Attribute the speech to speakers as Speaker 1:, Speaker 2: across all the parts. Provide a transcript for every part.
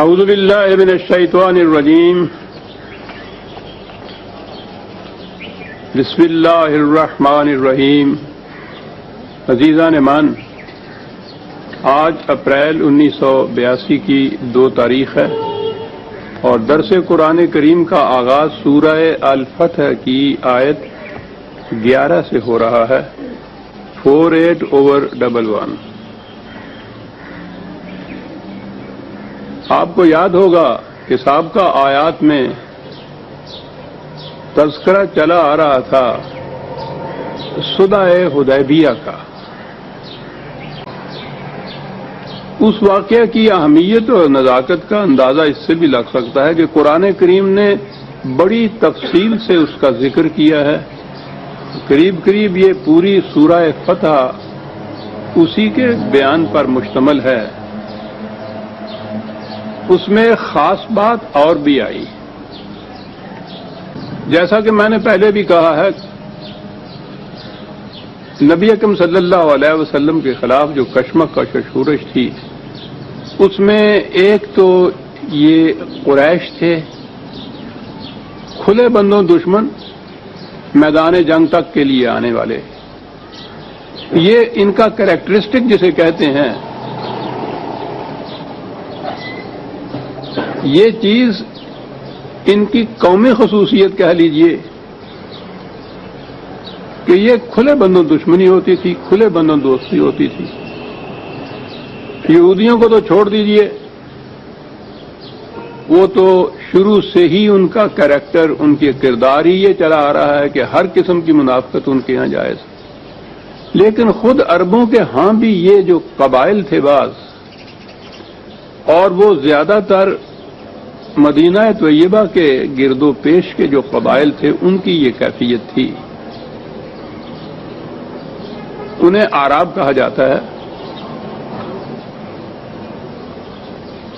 Speaker 1: اعوذ باللہ من الشیطان الرجیم بسم اللہ الرحمن الرحیم۔ عزیزان مان، آج اپریل 1982 کی 2 تاریخ ہے اور درس قرآن کریم کا آغاز سورہ الفتح کی آیت 11 سے ہو رہا ہے، 48/11۔ آپ کو یاد ہوگا کہ سابقہ آیات میں تذکرہ چلا آ رہا تھا صلح حدیبیہ کا۔ اس واقعہ کی اہمیت اور نزاکت کا اندازہ اس سے بھی لگ سکتا ہے کہ قرآن کریم نے بڑی تفصیل سے اس کا ذکر کیا ہے۔ قریب یہ پوری سورہ فتح اسی کے بیان پر مشتمل ہے۔ اس میں خاص بات اور بھی آئی، جیسا کہ میں نے پہلے بھی کہا ہے، نبی اکرم صلی اللہ علیہ وسلم کے خلاف جو کشمکش و شورش تھی، اس میں ایک تو یہ قریش تھے، کھلے بندوں دشمن، میدان جنگ تک کے لیے آنے والے۔ یہ ان کا کریکٹرسٹک جسے کہتے ہیں، یہ چیز ان کی قومی خصوصیت کہہ لیجئے کہ یہ کھلے بندوں دشمنی ہوتی تھی، کھلے بندوں دوستی ہوتی تھی۔ یہودیوں کو تو چھوڑ دیجئے، وہ تو شروع سے ہی ان کا کریکٹر، ان کے کردار ہی یہ چلا آ رہا ہے کہ ہر قسم کی منافقت ان کے ہاں جائز۔ لیکن خود عربوں کے ہاں بھی یہ جو قبائل تھے بعض، اور وہ زیادہ تر مدینہ طیبہ کے گرد و پیش کے جو قبائل تھے، ان کی یہ کیفیت تھی۔ انہیں اعراب کہا جاتا ہے۔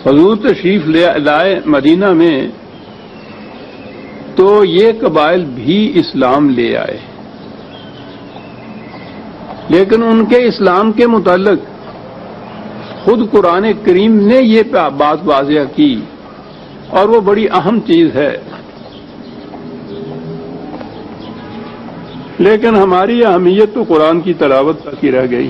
Speaker 1: حضور تشریف لائے مدینہ میں تو یہ قبائل بھی اسلام لے آئے، لیکن ان کے اسلام کے متعلق خود قرآن کریم نے یہ بات واضح کی، اور وہ بڑی اہم چیز ہے۔ لیکن ہماری اہمیت تو قرآن کی تلاوت تک ہی رہ گئی۔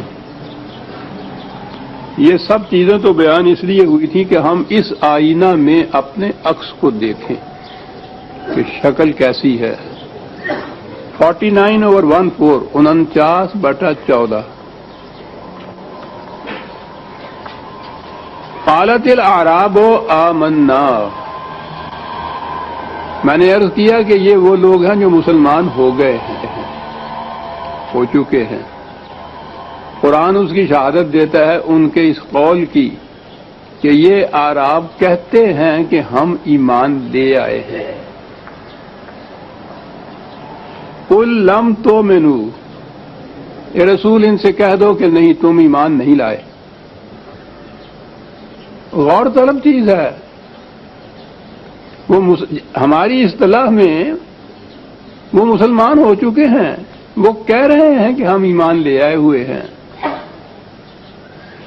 Speaker 1: یہ سب چیزیں تو بیان اس لیے ہوئی تھی کہ ہم اس آئینہ میں اپنے عکس کو دیکھیں کہ شکل کیسی ہے۔ 49/14، 49/14۔ قالت الاعراب آمنا۔ میں نے عرض کیا کہ یہ وہ لوگ ہیں جو مسلمان ہو گئے ہیں، ہو چکے ہیں۔ قرآن اس کی شہادت دیتا ہے ان کے اس قول کی کہ یہ اعراب کہتے ہیں کہ ہم ایمان لے آئے ہیں۔ قل لم تؤمنوا، اے رسول ان سے کہہ دو کہ نہیں، تم ایمان نہیں لائے۔ غور طلب چیز ہے۔ وہ ہماری اصطلاح میں وہ مسلمان ہو چکے ہیں، وہ کہہ رہے ہیں کہ ہم ایمان لے آئے ہوئے ہیں۔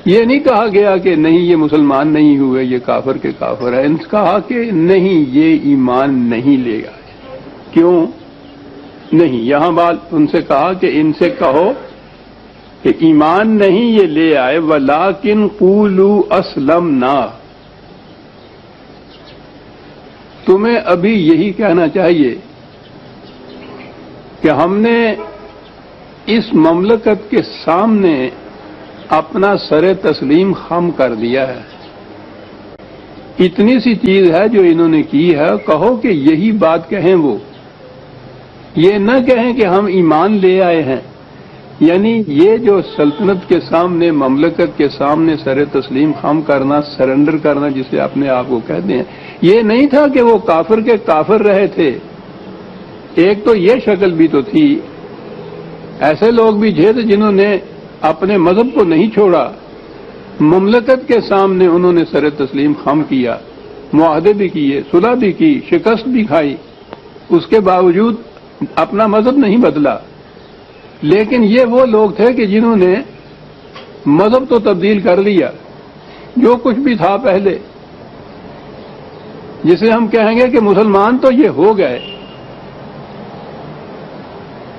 Speaker 1: یہ نہیں کہا گیا کہ نہیں یہ مسلمان نہیں ہوئے، یہ کافر کے کافر ہے۔ ان سے کہا کہ نہیں، یہ ایمان نہیں لے آئے۔ کیوں نہیں؟ یہاں بات ان سے کہا کہ ان سے کہو کہ ایمان نہیں یہ لے آئے، وَلَٰكِنْ قُولُوا أَسْلَمْنَا۔ تمہیں ابھی یہی کہنا چاہیے کہ ہم نے اس مملکت کے سامنے اپنا سر تسلیم خم کر دیا ہے۔ اتنی سی چیز ہے جو انہوں نے کی ہے، کہو کہ یہی بات کہیں وہ، یہ نہ کہیں کہ ہم ایمان لے آئے ہیں۔ یعنی یہ جو سلطنت کے سامنے، مملکت کے سامنے سر تسلیم خم کرنا، سرنڈر کرنا جسے اپنے آپ کو کہتے ہیں، یہ نہیں تھا کہ وہ کافر کے کافر رہے تھے۔ ایک تو یہ شکل بھی تو تھی، ایسے لوگ بھی تھے جنہوں نے اپنے مذہب کو نہیں چھوڑا، مملکت کے سامنے انہوں نے سر تسلیم خم کیا، معاہدے بھی کیے، صلح بھی کی، شکست بھی کھائی، اس کے باوجود اپنا مذہب نہیں بدلا۔ لیکن یہ وہ لوگ تھے کہ جنہوں نے مذہب تو تبدیل کر لیا، جو کچھ بھی تھا پہلے جسے ہم کہیں گے کہ مسلمان تو یہ ہو گئے،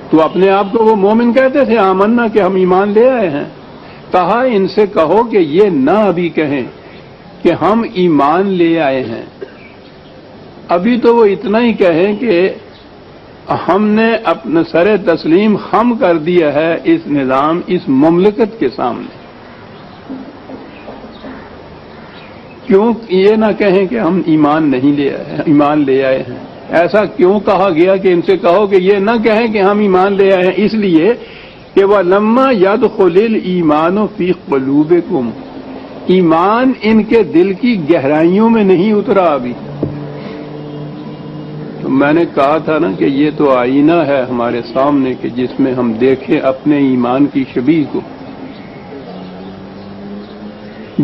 Speaker 1: تو اپنے آپ کو وہ مومن کہتے تھے، آمنا کہ ہم ایمان لے آئے ہیں۔ کہا ان سے کہو کہ یہ نہ ابھی کہیں کہ ہم ایمان لے آئے ہیں، ابھی تو وہ اتنا ہی کہیں کہ ہم نے اپنا سر تسلیم خم کر دیا ہے اس نظام، اس مملکت کے سامنے۔ کیوں یہ نہ کہیں کہ ہم ایمان نہیں لے آئے ہیں، ایمان لے آئے ہیں؟ ایسا کیوں کہا گیا کہ ان سے کہو کہ یہ نہ کہیں کہ ہم ایمان لے آئے ہیں؟ اس لیے کہ وَلَمَّا يَدْخُلِ الْإِيمَانُ فِي قُلُوبِكُمْ، ایمان ان کے دل کی گہرائیوں میں نہیں اترا ابھی۔ تو میں نے کہا تھا نا کہ یہ تو آئینہ ہے ہمارے سامنے کہ جس میں ہم دیکھیں اپنے ایمان کی شبیہ کو۔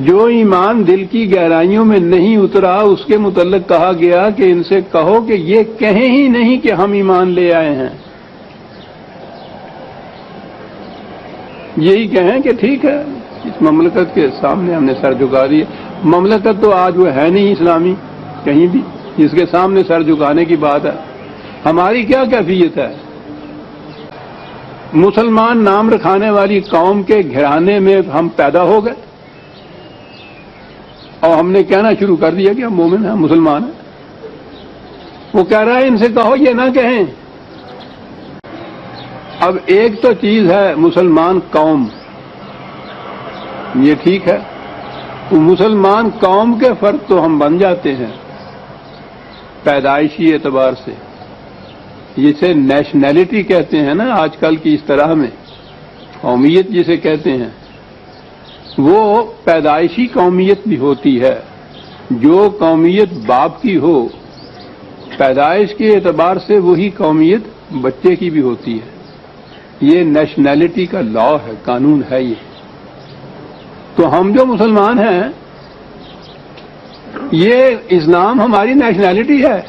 Speaker 1: جو ایمان دل کی گہرائیوں میں نہیں اترا اس کے متعلق کہا گیا کہ ان سے کہو کہ یہ کہیں ہی نہیں کہ ہم ایمان لے آئے ہیں، یہی کہیں کہ ٹھیک ہے اس مملکت کے سامنے ہم نے سر جھکا دیا۔ مملکت تو آج وہ ہے نہیں اسلامی کہیں بھی جس کے سامنے سر جھکانے کی بات ہے۔ ہماری کیا کیفیت ہے؟ مسلمان نام رکھانے والی قوم کے گھرانے میں ہم پیدا ہو گئے اور ہم نے کہنا شروع کر دیا کہ ہم مومن ہیں، مسلمان ہیں۔ وہ کہہ رہا ہے ان سے کہو یہ نہ کہیں۔ اب ایک تو چیز ہے مسلمان قوم، یہ ٹھیک ہے، تو مسلمان قوم کے فرد تو ہم بن جاتے ہیں پیدائشی اعتبار سے، جسے نیشنلٹی کہتے ہیں نا آج کل کی اصطلاح میں، قومیت جسے کہتے ہیں، وہ پیدائشی قومیت بھی ہوتی ہے۔ جو قومیت باپ کی ہو پیدائش کے اعتبار سے وہی قومیت بچے کی بھی ہوتی ہے۔ یہ نیشنلٹی کا لا ہے، قانون ہے یہ۔ تو ہم جو مسلمان ہیں یہ اسلام ہماری نیشنلٹی ہے۔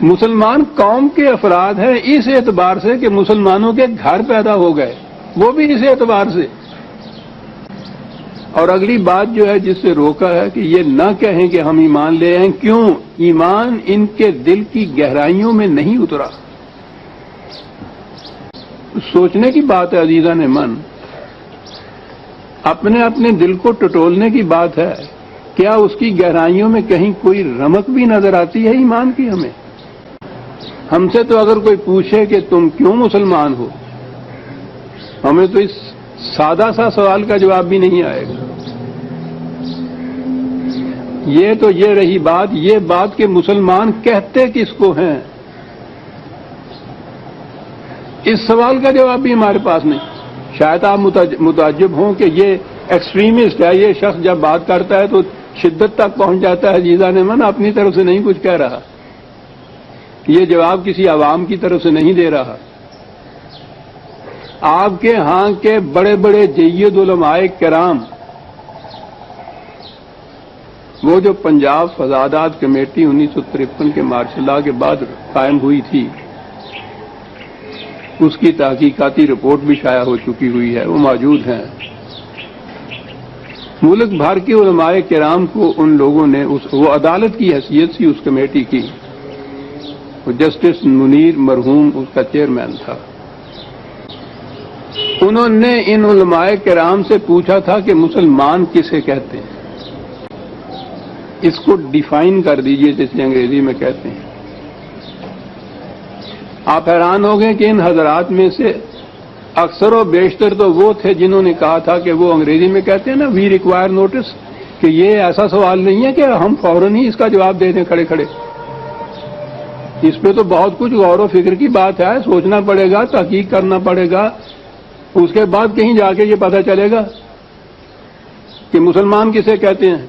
Speaker 1: مسلمان قوم کے افراد ہیں اس اعتبار سے کہ مسلمانوں کے گھر پیدا ہو گئے، وہ بھی اس اعتبار سے۔ اور اگلی بات جو ہے جس سے روکا ہے کہ یہ نہ کہیں کہ ہم ایمان لے آئیں، کیوں؟ ایمان ان کے دل کی گہرائیوں میں نہیں اترا۔ سوچنے کی بات ہے عزیزان من، اپنے اپنے دل کو ٹٹولنے کی بات ہے۔ کیا اس کی گہرائیوں میں کہیں کوئی رمق بھی نظر آتی ہے ایمان کی؟ ہم سے تو اگر کوئی پوچھے کہ تم کیوں مسلمان ہو، ہمیں تو اس سادہ سا سوال کا جواب بھی نہیں آئے گا۔ یہ تو یہ رہی بات، یہ بات کہ مسلمان کہتے کس کو ہیں، اس سوال کا جواب بھی ہمارے پاس نہیں۔ شاید آپ متعجب ہوں کہ یہ ایکسٹریمسٹ ہے، یہ شخص جب بات کرتا ہے تو شدت تک پہنچ جاتا ہے۔ عزیزان من، اپنی طرف سے نہیں کچھ کہہ رہا، یہ جواب کسی عوام کی طرف سے نہیں دے رہا۔ آپ کے ہاں کے بڑے بڑے جید علماء کرام، وہ جو پنجاب فضادات کمیٹی 1953 کے مارشل لاء کے بعد قائم ہوئی تھی، اس کی تحقیقاتی رپورٹ بھی شائع ہو چکی ہوئی ہے، وہ موجود ہیں۔ ملک بھر کے علماء کرام کو ان لوگوں نے وہ عدالت کی حیثیت سی اس کمیٹی کی، وہ جسٹس منیر مرحوم اس کا چیئرمین تھا۔ انہوں نے ان علماء کرام سے پوچھا تھا کہ مسلمان کسے کہتے ہیں، اس کو ڈیفائن کر دیجئے جسے انگریزی میں کہتے ہیں۔ آپ حیران ہو گئے کہ ان حضرات میں سے اکثر و بیشتر تو وہ تھے جنہوں نے کہا تھا کہ وہ انگریزی میں کہتے ہیں نا وی ریکوائر نوٹس، کہ یہ ایسا سوال نہیں ہے کہ ہم فوراً ہی اس کا جواب دے دیں کھڑے کھڑے۔ اس پہ تو بہت کچھ غور و فکر کی بات ہے، سوچنا پڑے گا، تحقیق کرنا پڑے گا، اس کے بعد کہیں جا کے یہ پتہ چلے گا کہ مسلمان کسے کہتے ہیں۔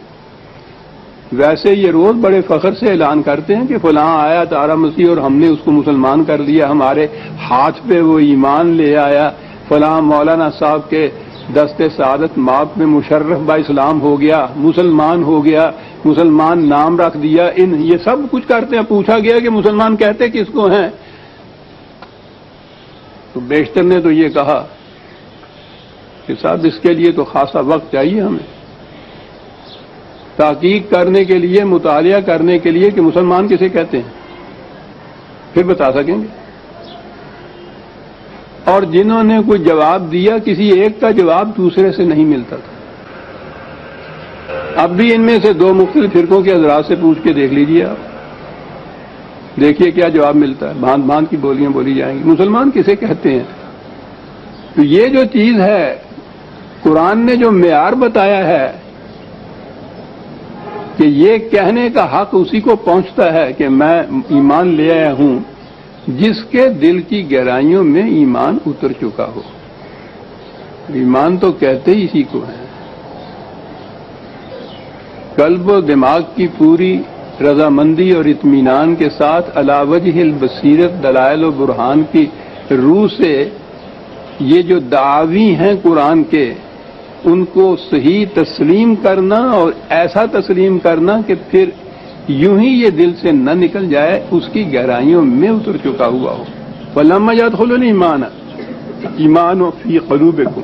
Speaker 1: ویسے یہ روز بڑے فخر سے اعلان کرتے ہیں کہ فلاں آیا تارا مسیح اور ہم نے اس کو مسلمان کر دیا، ہمارے ہاتھ پہ وہ ایمان لے آیا، فلاں مولانا صاحب کے دست سعادت ماپ میں مشرف با اسلام ہو گیا، مسلمان ہو گیا، مسلمان نام رکھ دیا، یہ سب کچھ کرتے ہیں۔ پوچھا گیا کہ مسلمان کہتے کس کو ہیں، تو بیشتر نے تو یہ کہا کہ صاحب اس کے لیے تو خاصا وقت چاہیے ہمیں، تحقیق کرنے کے لیے، مطالعہ کرنے کے لیے کہ مسلمان کسے کہتے ہیں، پھر بتا سکیں گے۔ اور جنہوں نے کوئی جواب دیا، کسی ایک کا جواب دوسرے سے نہیں ملتا تھا۔ اب بھی ان میں سے دو مختلف فرقوں کے حضرات سے پوچھ کے دیکھ لیجیے آپ، دیکھیے کیا جواب ملتا ہے۔ بھانت بھانت کی بولیاں بولی جائیں گی، مسلمان کسے کہتے ہیں۔ تو یہ جو چیز ہے، قرآن نے جو معیار بتایا ہے کہ یہ کہنے کا حق اسی کو پہنچتا ہے کہ میں ایمان لے آیا ہوں جس کے دل کی گہرائیوں میں ایمان اتر چکا ہو۔ ایمان تو کہتے ہی اسی کو ہے۔ قلب و دماغ کی پوری رضامندی اور اطمینان کے ساتھ علی وجہ البصیرت دلائل و برہان کی روح سے یہ جو دعاوی ہیں قرآن کے، ان کو صحیح تسلیم کرنا اور ایسا تسلیم کرنا کہ پھر یوں ہی یہ دل سے نہ نکل جائے، اس کی گہرائیوں میں اتر چکا ہوا ہو۔ فَلَمَّا يَدْخُلُ الْإِيمَانَ ایمان فی قلوبکم،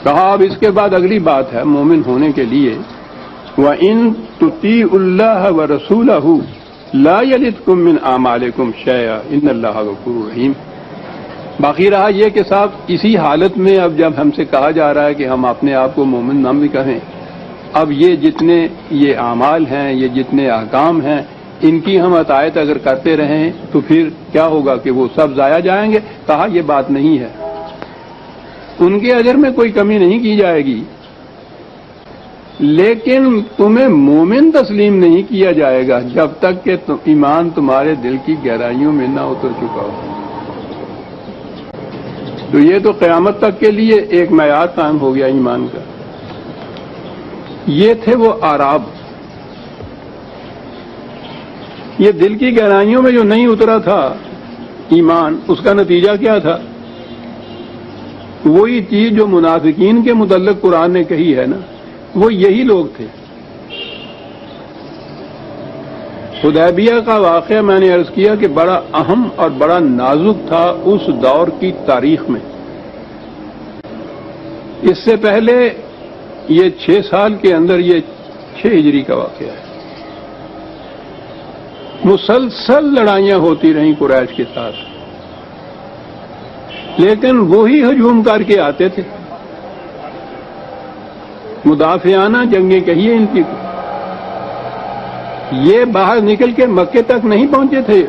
Speaker 1: کہا اب اس کے بعد اگلی بات ہے مومن ہونے کے لیے، وَإِن تُطِيعُوا اللَّهَ وَرَسُولَهُ لَا يَلِدْكُم مِّنْ أَعْمَالِكُمْ شَيْئًا إِنَّ اللَّهَ غَفُورٌ رَحِيمٌ۔ باقی رہا یہ کہ صاحب اسی حالت میں اب جب ہم سے کہا جا رہا ہے کہ ہم اپنے آپ کو مومن نہ بھی کہیں، اب یہ جتنے یہ اعمال ہیں، یہ جتنے احکام ہیں، ان کی ہم اطاعت اگر کرتے رہیں تو پھر کیا ہوگا کہ وہ سب ضائع جائیں گے؟ کہا یہ بات نہیں ہے، ان کے اجر میں کوئی کمی نہیں کی جائے گی، لیکن تمہیں مومن تسلیم نہیں کیا جائے گا جب تک کہ ایمان تمہارے دل کی گہرائیوں میں نہ اتر چکا ہو۔ تو یہ تو قیامت تک کے لیے ایک معیار قائم ہو گیا ایمان کا۔ یہ تھے وہ آراب، یہ دل کی گہرائیوں میں جو نہیں اترا تھا ایمان، اس کا نتیجہ کیا تھا؟ وہی چیز جو منافقین کے متعلق قرآن نے کہی ہے نا، وہ یہی لوگ تھے۔ حدیبیہ کا واقعہ میں نے عرض کیا کہ بڑا اہم اور بڑا نازک تھا اس دور کی تاریخ میں۔ اس سے پہلے یہ 6 سال کے اندر، یہ 6 ہجری کا واقعہ ہے، مسلسل لڑائیاں ہوتی رہیں قریش کے ساتھ، لیکن وہی ہجوم کر کے آتے تھے، مدافعانہ جنگیں کہیے ان کی، یہ باہر نکل کے مکے تک نہیں پہنچے تھے۔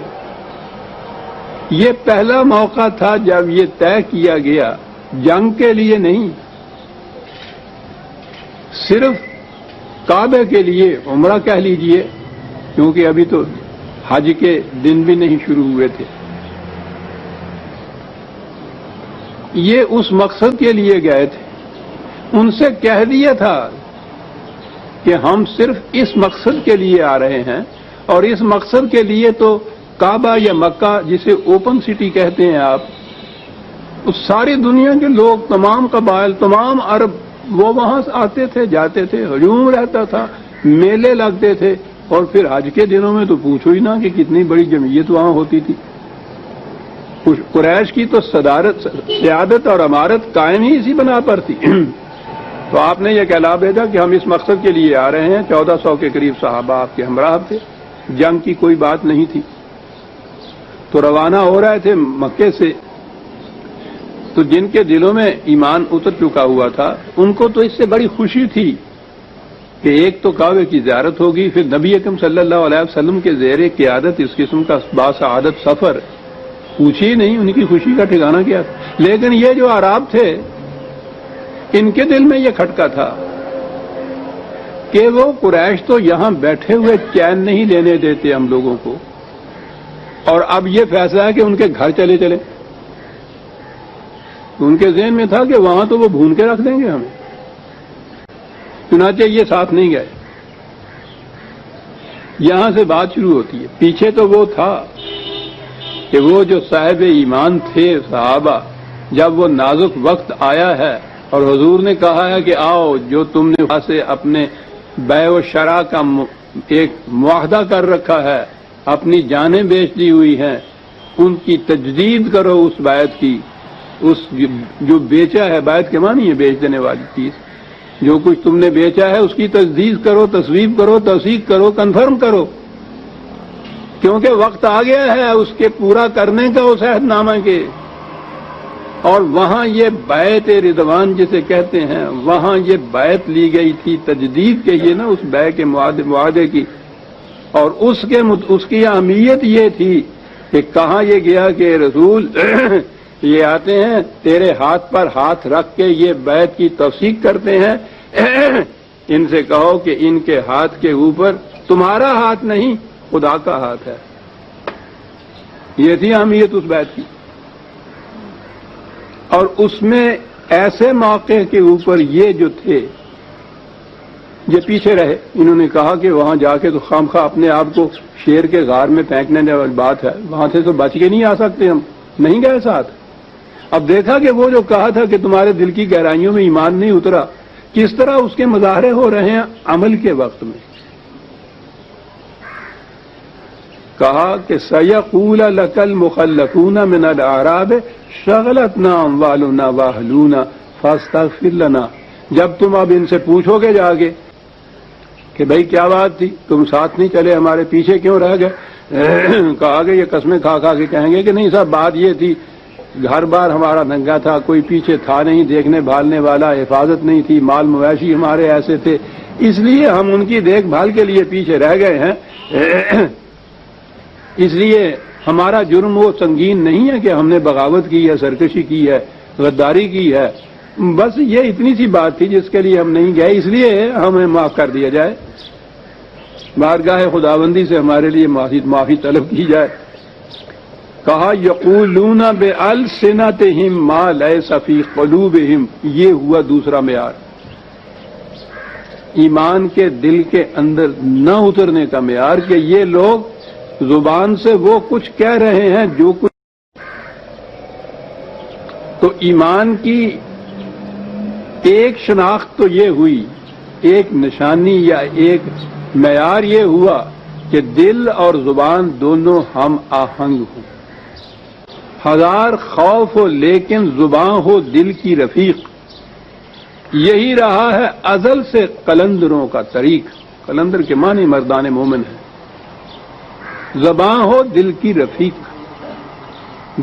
Speaker 1: یہ پہلا موقع تھا جب یہ طے کیا گیا، جنگ کے لیے نہیں، صرف کعبے کے لیے، عمرہ کہہ لیجئے، کیونکہ ابھی تو حج کے دن بھی نہیں شروع ہوئے تھے۔ یہ اس مقصد کے لیے گئے تھے، ان سے کہہ دیا تھا کہ ہم صرف اس مقصد کے لیے آ رہے ہیں، اور اس مقصد کے لیے تو کعبہ یا مکہ جسے اوپن سٹی کہتے ہیں آپ، اس ساری دنیا کے لوگ، تمام قبائل، تمام عرب، وہ وہاں آتے تھے، جاتے تھے، ہجوم رہتا تھا، میلے لگتے تھے، اور پھر حج کے دنوں میں تو پوچھو ہی نہ کہ کتنی بڑی جمعیت وہاں ہوتی تھی۔ قریش کی تو سیادت اور امارت قائم ہی اسی بنا پر تھی۔ تو آپ نے یہ کہلا بھیجا کہ ہم اس مقصد کے لیے آ رہے ہیں۔ 1400 کے قریب صحابہ آپ کے ہمراہ تھے، جنگ کی کوئی بات نہیں تھی، تو روانہ ہو رہے تھے مکے سے۔ تو جن کے دلوں میں ایمان اتر چکا ہوا تھا، ان کو تو اس سے بڑی خوشی تھی کہ ایک تو کعبے کی زیارت ہوگی، پھر نبی اکرم صلی اللہ علیہ وسلم کے زیر قیادت اس قسم کا باسعادت سفر، پوچھی نہیں ان کی خوشی کا ٹھکانہ کیا تھا۔ لیکن یہ جو اعراب تھے، ان کے دل میں یہ کھٹکا تھا کہ وہ قریش تو یہاں بیٹھے ہوئے چین نہیں لینے دیتے ہم لوگوں کو، اور اب یہ فیصلہ ہے کہ ان کے گھر چلے چلے۔ ان کے ذہن میں تھا کہ وہاں تو وہ بھون کے رکھ دیں گے ہمیں، چنانچہ یہ ساتھ نہیں گئے۔ یہاں سے بات شروع ہوتی ہے۔ پیچھے تو وہ تھا کہ وہ جو صاحب ایمان تھے صحابہ، جب وہ نازک وقت آیا ہے اور حضور نے کہا ہے کہ آؤ، جو تم نے وہاں سے اپنے بیع و شراء کا ایک معاہدہ کر رکھا ہے، اپنی جانیں بیچ دی ہوئی ہیں، ان کی تجدید کرو اس بیعت کی۔ اس جو بیچا ہے، بیعت کے معنی ہے بیچ دینے والی چیز، جو کچھ تم نے بیچا ہے اس کی تصدیق کرو، تصویب کرو، توثیق کرو، کنفرم کرو، کیونکہ وقت آ گیا ہے اس کے پورا کرنے کا اس عہد نامہ کے۔ اور وہاں یہ بیعت رضوان جسے کہتے ہیں، وہاں یہ بیعت لی گئی تھی تجدید کے لیے نا، اس بیع کے معاہدے کی، اور اس کی اہمیت یہ تھی کہ کہاں یہ گیا کہ رسول یہ آتے ہیں تیرے ہاتھ پر ہاتھ رکھ کے یہ بیعت کی توثیق کرتے ہیں، ان سے کہو کہ ان کے ہاتھ کے اوپر تمہارا ہاتھ نہیں خدا کا ہاتھ ہے۔ یہ تھی اہمیت اس بیعت کی۔ اور اس میں ایسے موقع کے اوپر یہ جو تھے یہ پیچھے رہے، انہوں نے کہا کہ وہاں جا کے تو خام خواہ اپنے آپ کو شیر کے غار میں پھینکنے والی بات ہے، وہاں سے تو بچ کے نہیں آ سکتے، ہم نہیں گئے ساتھ۔ اب دیکھا کہ وہ جو کہا تھا کہ تمہارے دل کی گہرائیوں میں ایمان نہیں اترا، کس طرح اس کے مظاہرے ہو رہے ہیں عمل کے وقت میں۔ کہا کہ سَيَقُولَ لَكَ الْمُخَلَّفُونَ مِنَ الْأَعْرَابِ شَغَلَتْنَا أَمْوَالُنَا وَأَهْلُونَا فَاسْتَغْفِرْ لَنَا، جب تم اب ان سے پوچھو گے جا کے کہ بھئی کیا بات تھی، تم ساتھ نہیں چلے، ہمارے پیچھے کیوں رہ گئے، کہا کہ یہ قسمیں کھا کھا کے کہیں گے کہ نہیں صاحب بات یہ تھی، گھر بار ہمارا ننگا تھا، کوئی پیچھے تھا نہیں دیکھنے بھالنے والا، حفاظت نہیں تھی، مال مویشی ہمارے ایسے تھے، اس لیے ہم ان کی دیکھ بھال کے لیے پیچھے رہ گئے ہیں، اس لیے ہمارا جرم وہ سنگین نہیں ہے کہ ہم نے بغاوت کی ہے، سرکشی کی ہے، غداری کی ہے، بس یہ اتنی سی بات تھی جس کے لیے ہم نہیں گئے، اس لیے ہمیں معاف کر دیا جائے، بارگاہ خداوندی سے ہمارے لیے معافی طلب کی جائے۔ کہا یقولون بألسنتہم ما لیس فی قلوبہم، یہ ہوا دوسرا معیار، ایمان کے دل کے اندر نہ اترنے کا معیار، کہ یہ لوگ زبان سے وہ کچھ کہہ رہے ہیں جو کچھ، تو ایمان کی ایک شناخت تو یہ ہوئی، ایک نشانی یا ایک معیار یہ ہوا کہ دل اور زبان دونوں ہم آہنگ ہوں، ہزار خوف ہو لیکن زبان ہو دل کی رفیق، یہی رہا ہے ازل سے قلندروں کا طریق، قلندر کے معنی مردان مومن ہے، زبان ہو دل کی رفیق،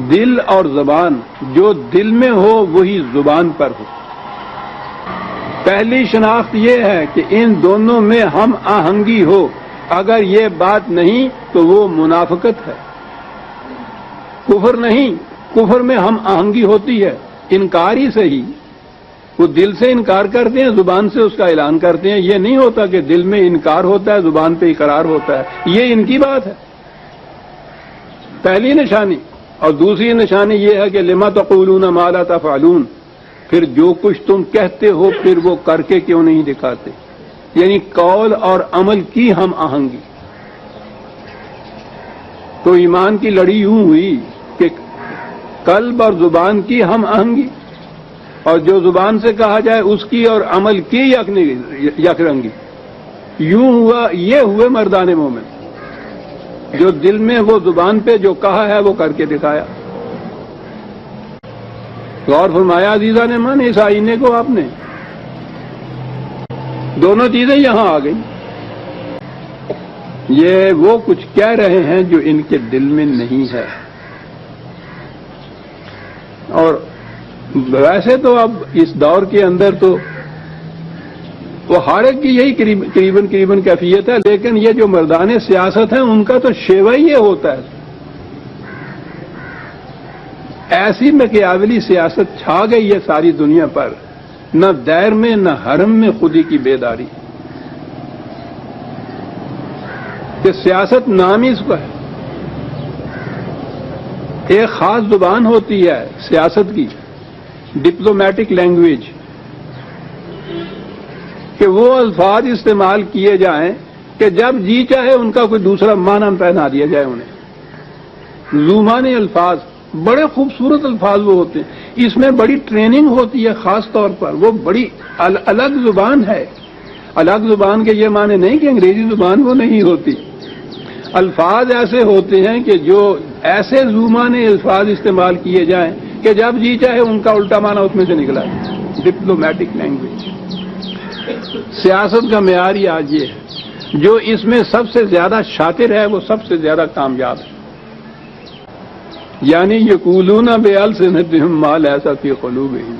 Speaker 1: دل اور زبان جو دل میں ہو وہی زبان پر ہو۔ پہلی شناخت یہ ہے کہ ان دونوں میں ہم آہنگی ہو، اگر یہ بات نہیں تو وہ منافقت ہے، کفر نہیں، کفر میں ہم آہنگی ہوتی ہے، انکار ہی صحیح، وہ دل سے انکار کرتے ہیں، زبان سے اس کا اعلان کرتے ہیں، یہ نہیں ہوتا کہ دل میں انکار ہوتا ہے زبان پہ اقرار ہوتا ہے، یہ ان کی بات ہے، پہلی نشانی۔ اور دوسری نشانی یہ ہے کہ لما تقولون ما لا تفعلون، پھر جو کچھ تم کہتے ہو پھر وہ کر کے کیوں نہیں دکھاتے، یعنی قول اور عمل کی ہم آہنگی۔ تو ایمان کی لڑی یوں ہوئی کہ قلب اور زبان کی ہم آہنگی، اور جو زبان سے کہا جائے اس کی اور عمل کی یک رنگی، یوں ہوا، یہ ہوئے مردان مومن، جو دل میں وہ زبان پہ جو کہا ہے وہ کر کے دکھایا۔ غور فرمایا عزیزان من اس آئینے کو آپ نے، دونوں چیزیں یہاں آ گئی، یہ وہ کچھ کہہ رہے ہیں جو ان کے دل میں نہیں ہے۔ اور ویسے تو اب اس دور کے اندر تو وہ ہر ایک کی یہی قریباً کیفیت ہے، لیکن یہ جو مردان سیاست ہیں ان کا تو شیوہ ہی یہ ہوتا ہے، ایسی مکیاولی سیاست چھا گئی ہے ساری دنیا پر، نہ دیر میں نہ حرم میں خودی کی بیداری، کہ سیاست نام ہی اس کا ہے، ایک خاص زبان ہوتی ہے سیاست کی، ڈپلومیٹک لینگویج، کہ وہ الفاظ استعمال کیے جائیں کہ جب جی چاہے ان کا کوئی دوسرا معنی پہنا دیا جائے انہیں، زومانی الفاظ، بڑے خوبصورت الفاظ وہ ہوتے ہیں، اس میں بڑی ٹریننگ ہوتی ہے، خاص طور پر وہ بڑی الگ زبان ہے، الگ زبان کے یہ معنی نہیں کہ انگریزی زبان وہ نہیں ہوتی، الفاظ ایسے ہوتے ہیں کہ جو ایسے زومانی الفاظ استعمال کیے جائیں کہ جب جی چاہے ان کا الٹا معنی اس میں سے نکلا ہے، ڈپلومیٹک لینگویج۔ سیاست کا معیار ہی آج یہ ہے، جو اس میں سب سے زیادہ شاطر ہے وہ سب سے زیادہ کامیاب ہے۔ یعنی یقولون بألسنتہم ما لیس فی قلوبہم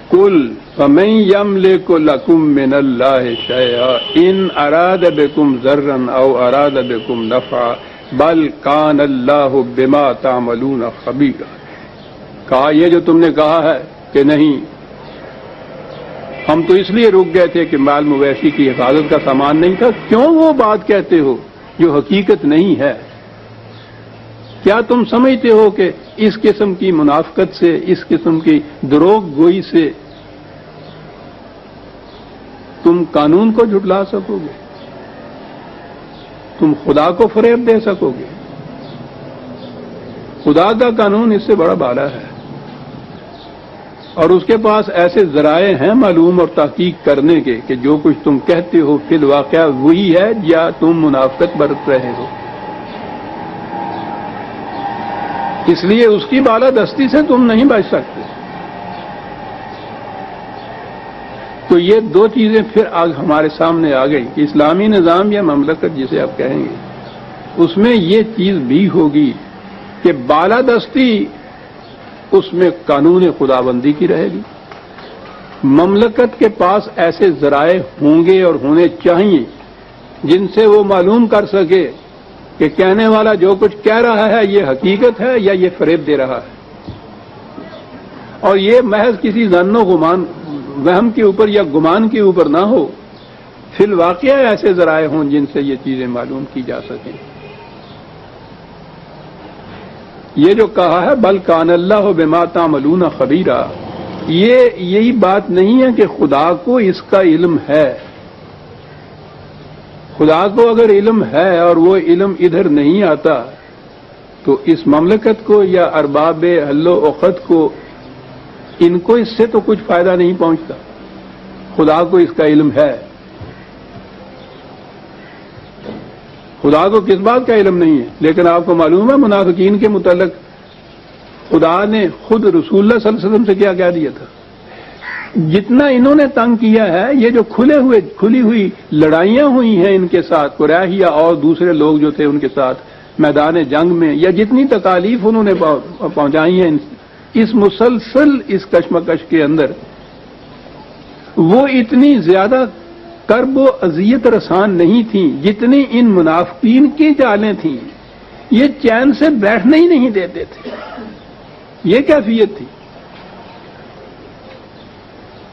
Speaker 1: قل فمن یملک لکم من اللہ شیئا ان اراد بکم ضرا او اراد بکم نفعا بل کان اللہ بما تعملون خبیرا۔ کہا یہ جو تم نے کہا ہے کہ نہیں، ہم تو اس لیے رک گئے تھے کہ مال مویشی کی حفاظت کا سامان نہیں تھا، کیوں وہ بات کہتے ہو جو حقیقت نہیں ہے؟ کیا تم سمجھتے ہو کہ اس قسم کی منافقت سے، اس قسم کی دروغ گوئی سے تم قانون کو جھٹلا سکو گے؟ تم خدا کو فریب دے سکو گے؟ خدا کا قانون اس سے بڑا بالا ہے، اور اس کے پاس ایسے ذرائع ہیں معلوم اور تحقیق کرنے کے کہ جو کچھ تم کہتے ہو فی الواقع وہی ہے یا تم منافقت برت رہے ہو۔ اس لیے اس کی بالادستی سے تم نہیں بچ سکتے۔ تو یہ دو چیزیں پھر آج ہمارے سامنے آ گئی کہ اسلامی نظام یا مملکت جسے آپ کہیں گے، اس میں یہ چیز بھی ہوگی کہ بالادستی اس میں قانون خداوندی کی رہے گی۔ مملکت کے پاس ایسے ذرائع ہوں گے اور ہونے چاہیے جن سے وہ معلوم کر سکے کہ کہنے والا جو کچھ کہہ رہا ہے یہ حقیقت ہے یا یہ فریب دے رہا ہے، اور یہ محض کسی ظن و گمان وہم کے اوپر یا گمان کے اوپر نہ ہو، فی الواقع ایسے ذرائع ہوں جن سے یہ چیزیں معلوم کی جا سکیں۔ یہ جو کہا ہے بل کان اللہ بما تعملون خبیرا، یہی بات نہیں ہے کہ خدا کو اس کا علم ہے۔ خدا کو اگر علم ہے اور وہ علم ادھر نہیں آتا تو اس مملکت کو یا ارباب حل و عقد کو، ان کو اس سے تو کچھ فائدہ نہیں پہنچتا۔ خدا کو اس کا علم ہے۔ خدا کو کس بات کا علم نہیں ہے؟ لیکن آپ کو معلوم ہے منافقین کے متعلق خدا نے خود رسول اللہ صلی اللہ علیہ وسلم سے کیا کہہ دیا تھا؟ جتنا انہوں نے تنگ کیا ہے، یہ جو کھلی ہوئی لڑائیاں ہوئی ہیں ان کے ساتھ، قریش اور دوسرے لوگ جو تھے ان کے ساتھ میدان جنگ میں، یا جتنی تکالیف انہوں نے پہنچائی ہیں اس مسلسل اس کشمکش کے اندر، وہ اتنی زیادہ کرب و اذیت رسان نہیں تھیں جتنی ان منافقین کی چالیں تھیں۔ یہ چین سے بیٹھنے ہی نہیں دیتے تھے، یہ کیفیت تھی۔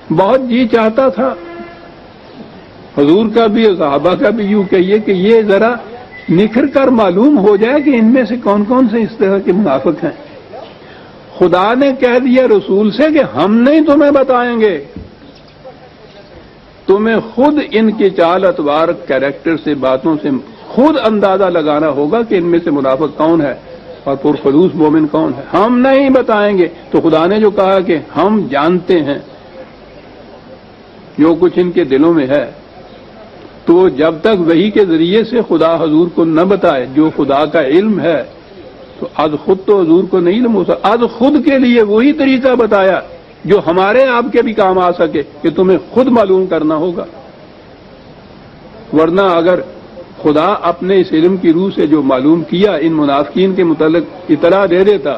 Speaker 1: بہت جی چاہتا تھا حضور کا بھی اور صحابہ کا بھی، یوں کہیے کہ یہ ذرا نکھر کر معلوم ہو جائے کہ ان میں سے کون کون سے اس طرح کے منافق ہیں۔ خدا نے کہہ دیا رسول سے کہ ہم نہیں تمہیں بتائیں گے، تمہیں خود ان کی چال اتوار کیریکٹر سے، باتوں سے خود اندازہ لگانا ہوگا کہ ان میں سے منافق کون ہے اور پرخلوص مومن کون ہے۔ ہم نہیں بتائیں گے۔ تو خدا نے جو کہا کہ ہم جانتے ہیں جو کچھ ان کے دلوں میں ہے، تو جب تک وحی کے ذریعے سے خدا حضور کو نہ بتائے جو خدا کا علم ہے، تو از خود تو حضور کو نہیں علم ہو سکتا۔ از خود کے لیے وہی طریقہ بتایا جو ہمارے آپ کے بھی کام آ سکے کہ تمہیں خود معلوم کرنا ہوگا۔ ورنہ اگر خدا اپنے اس علم کی روح سے جو معلوم کیا ان منافقین کے متعلق اطلاع دے دیتا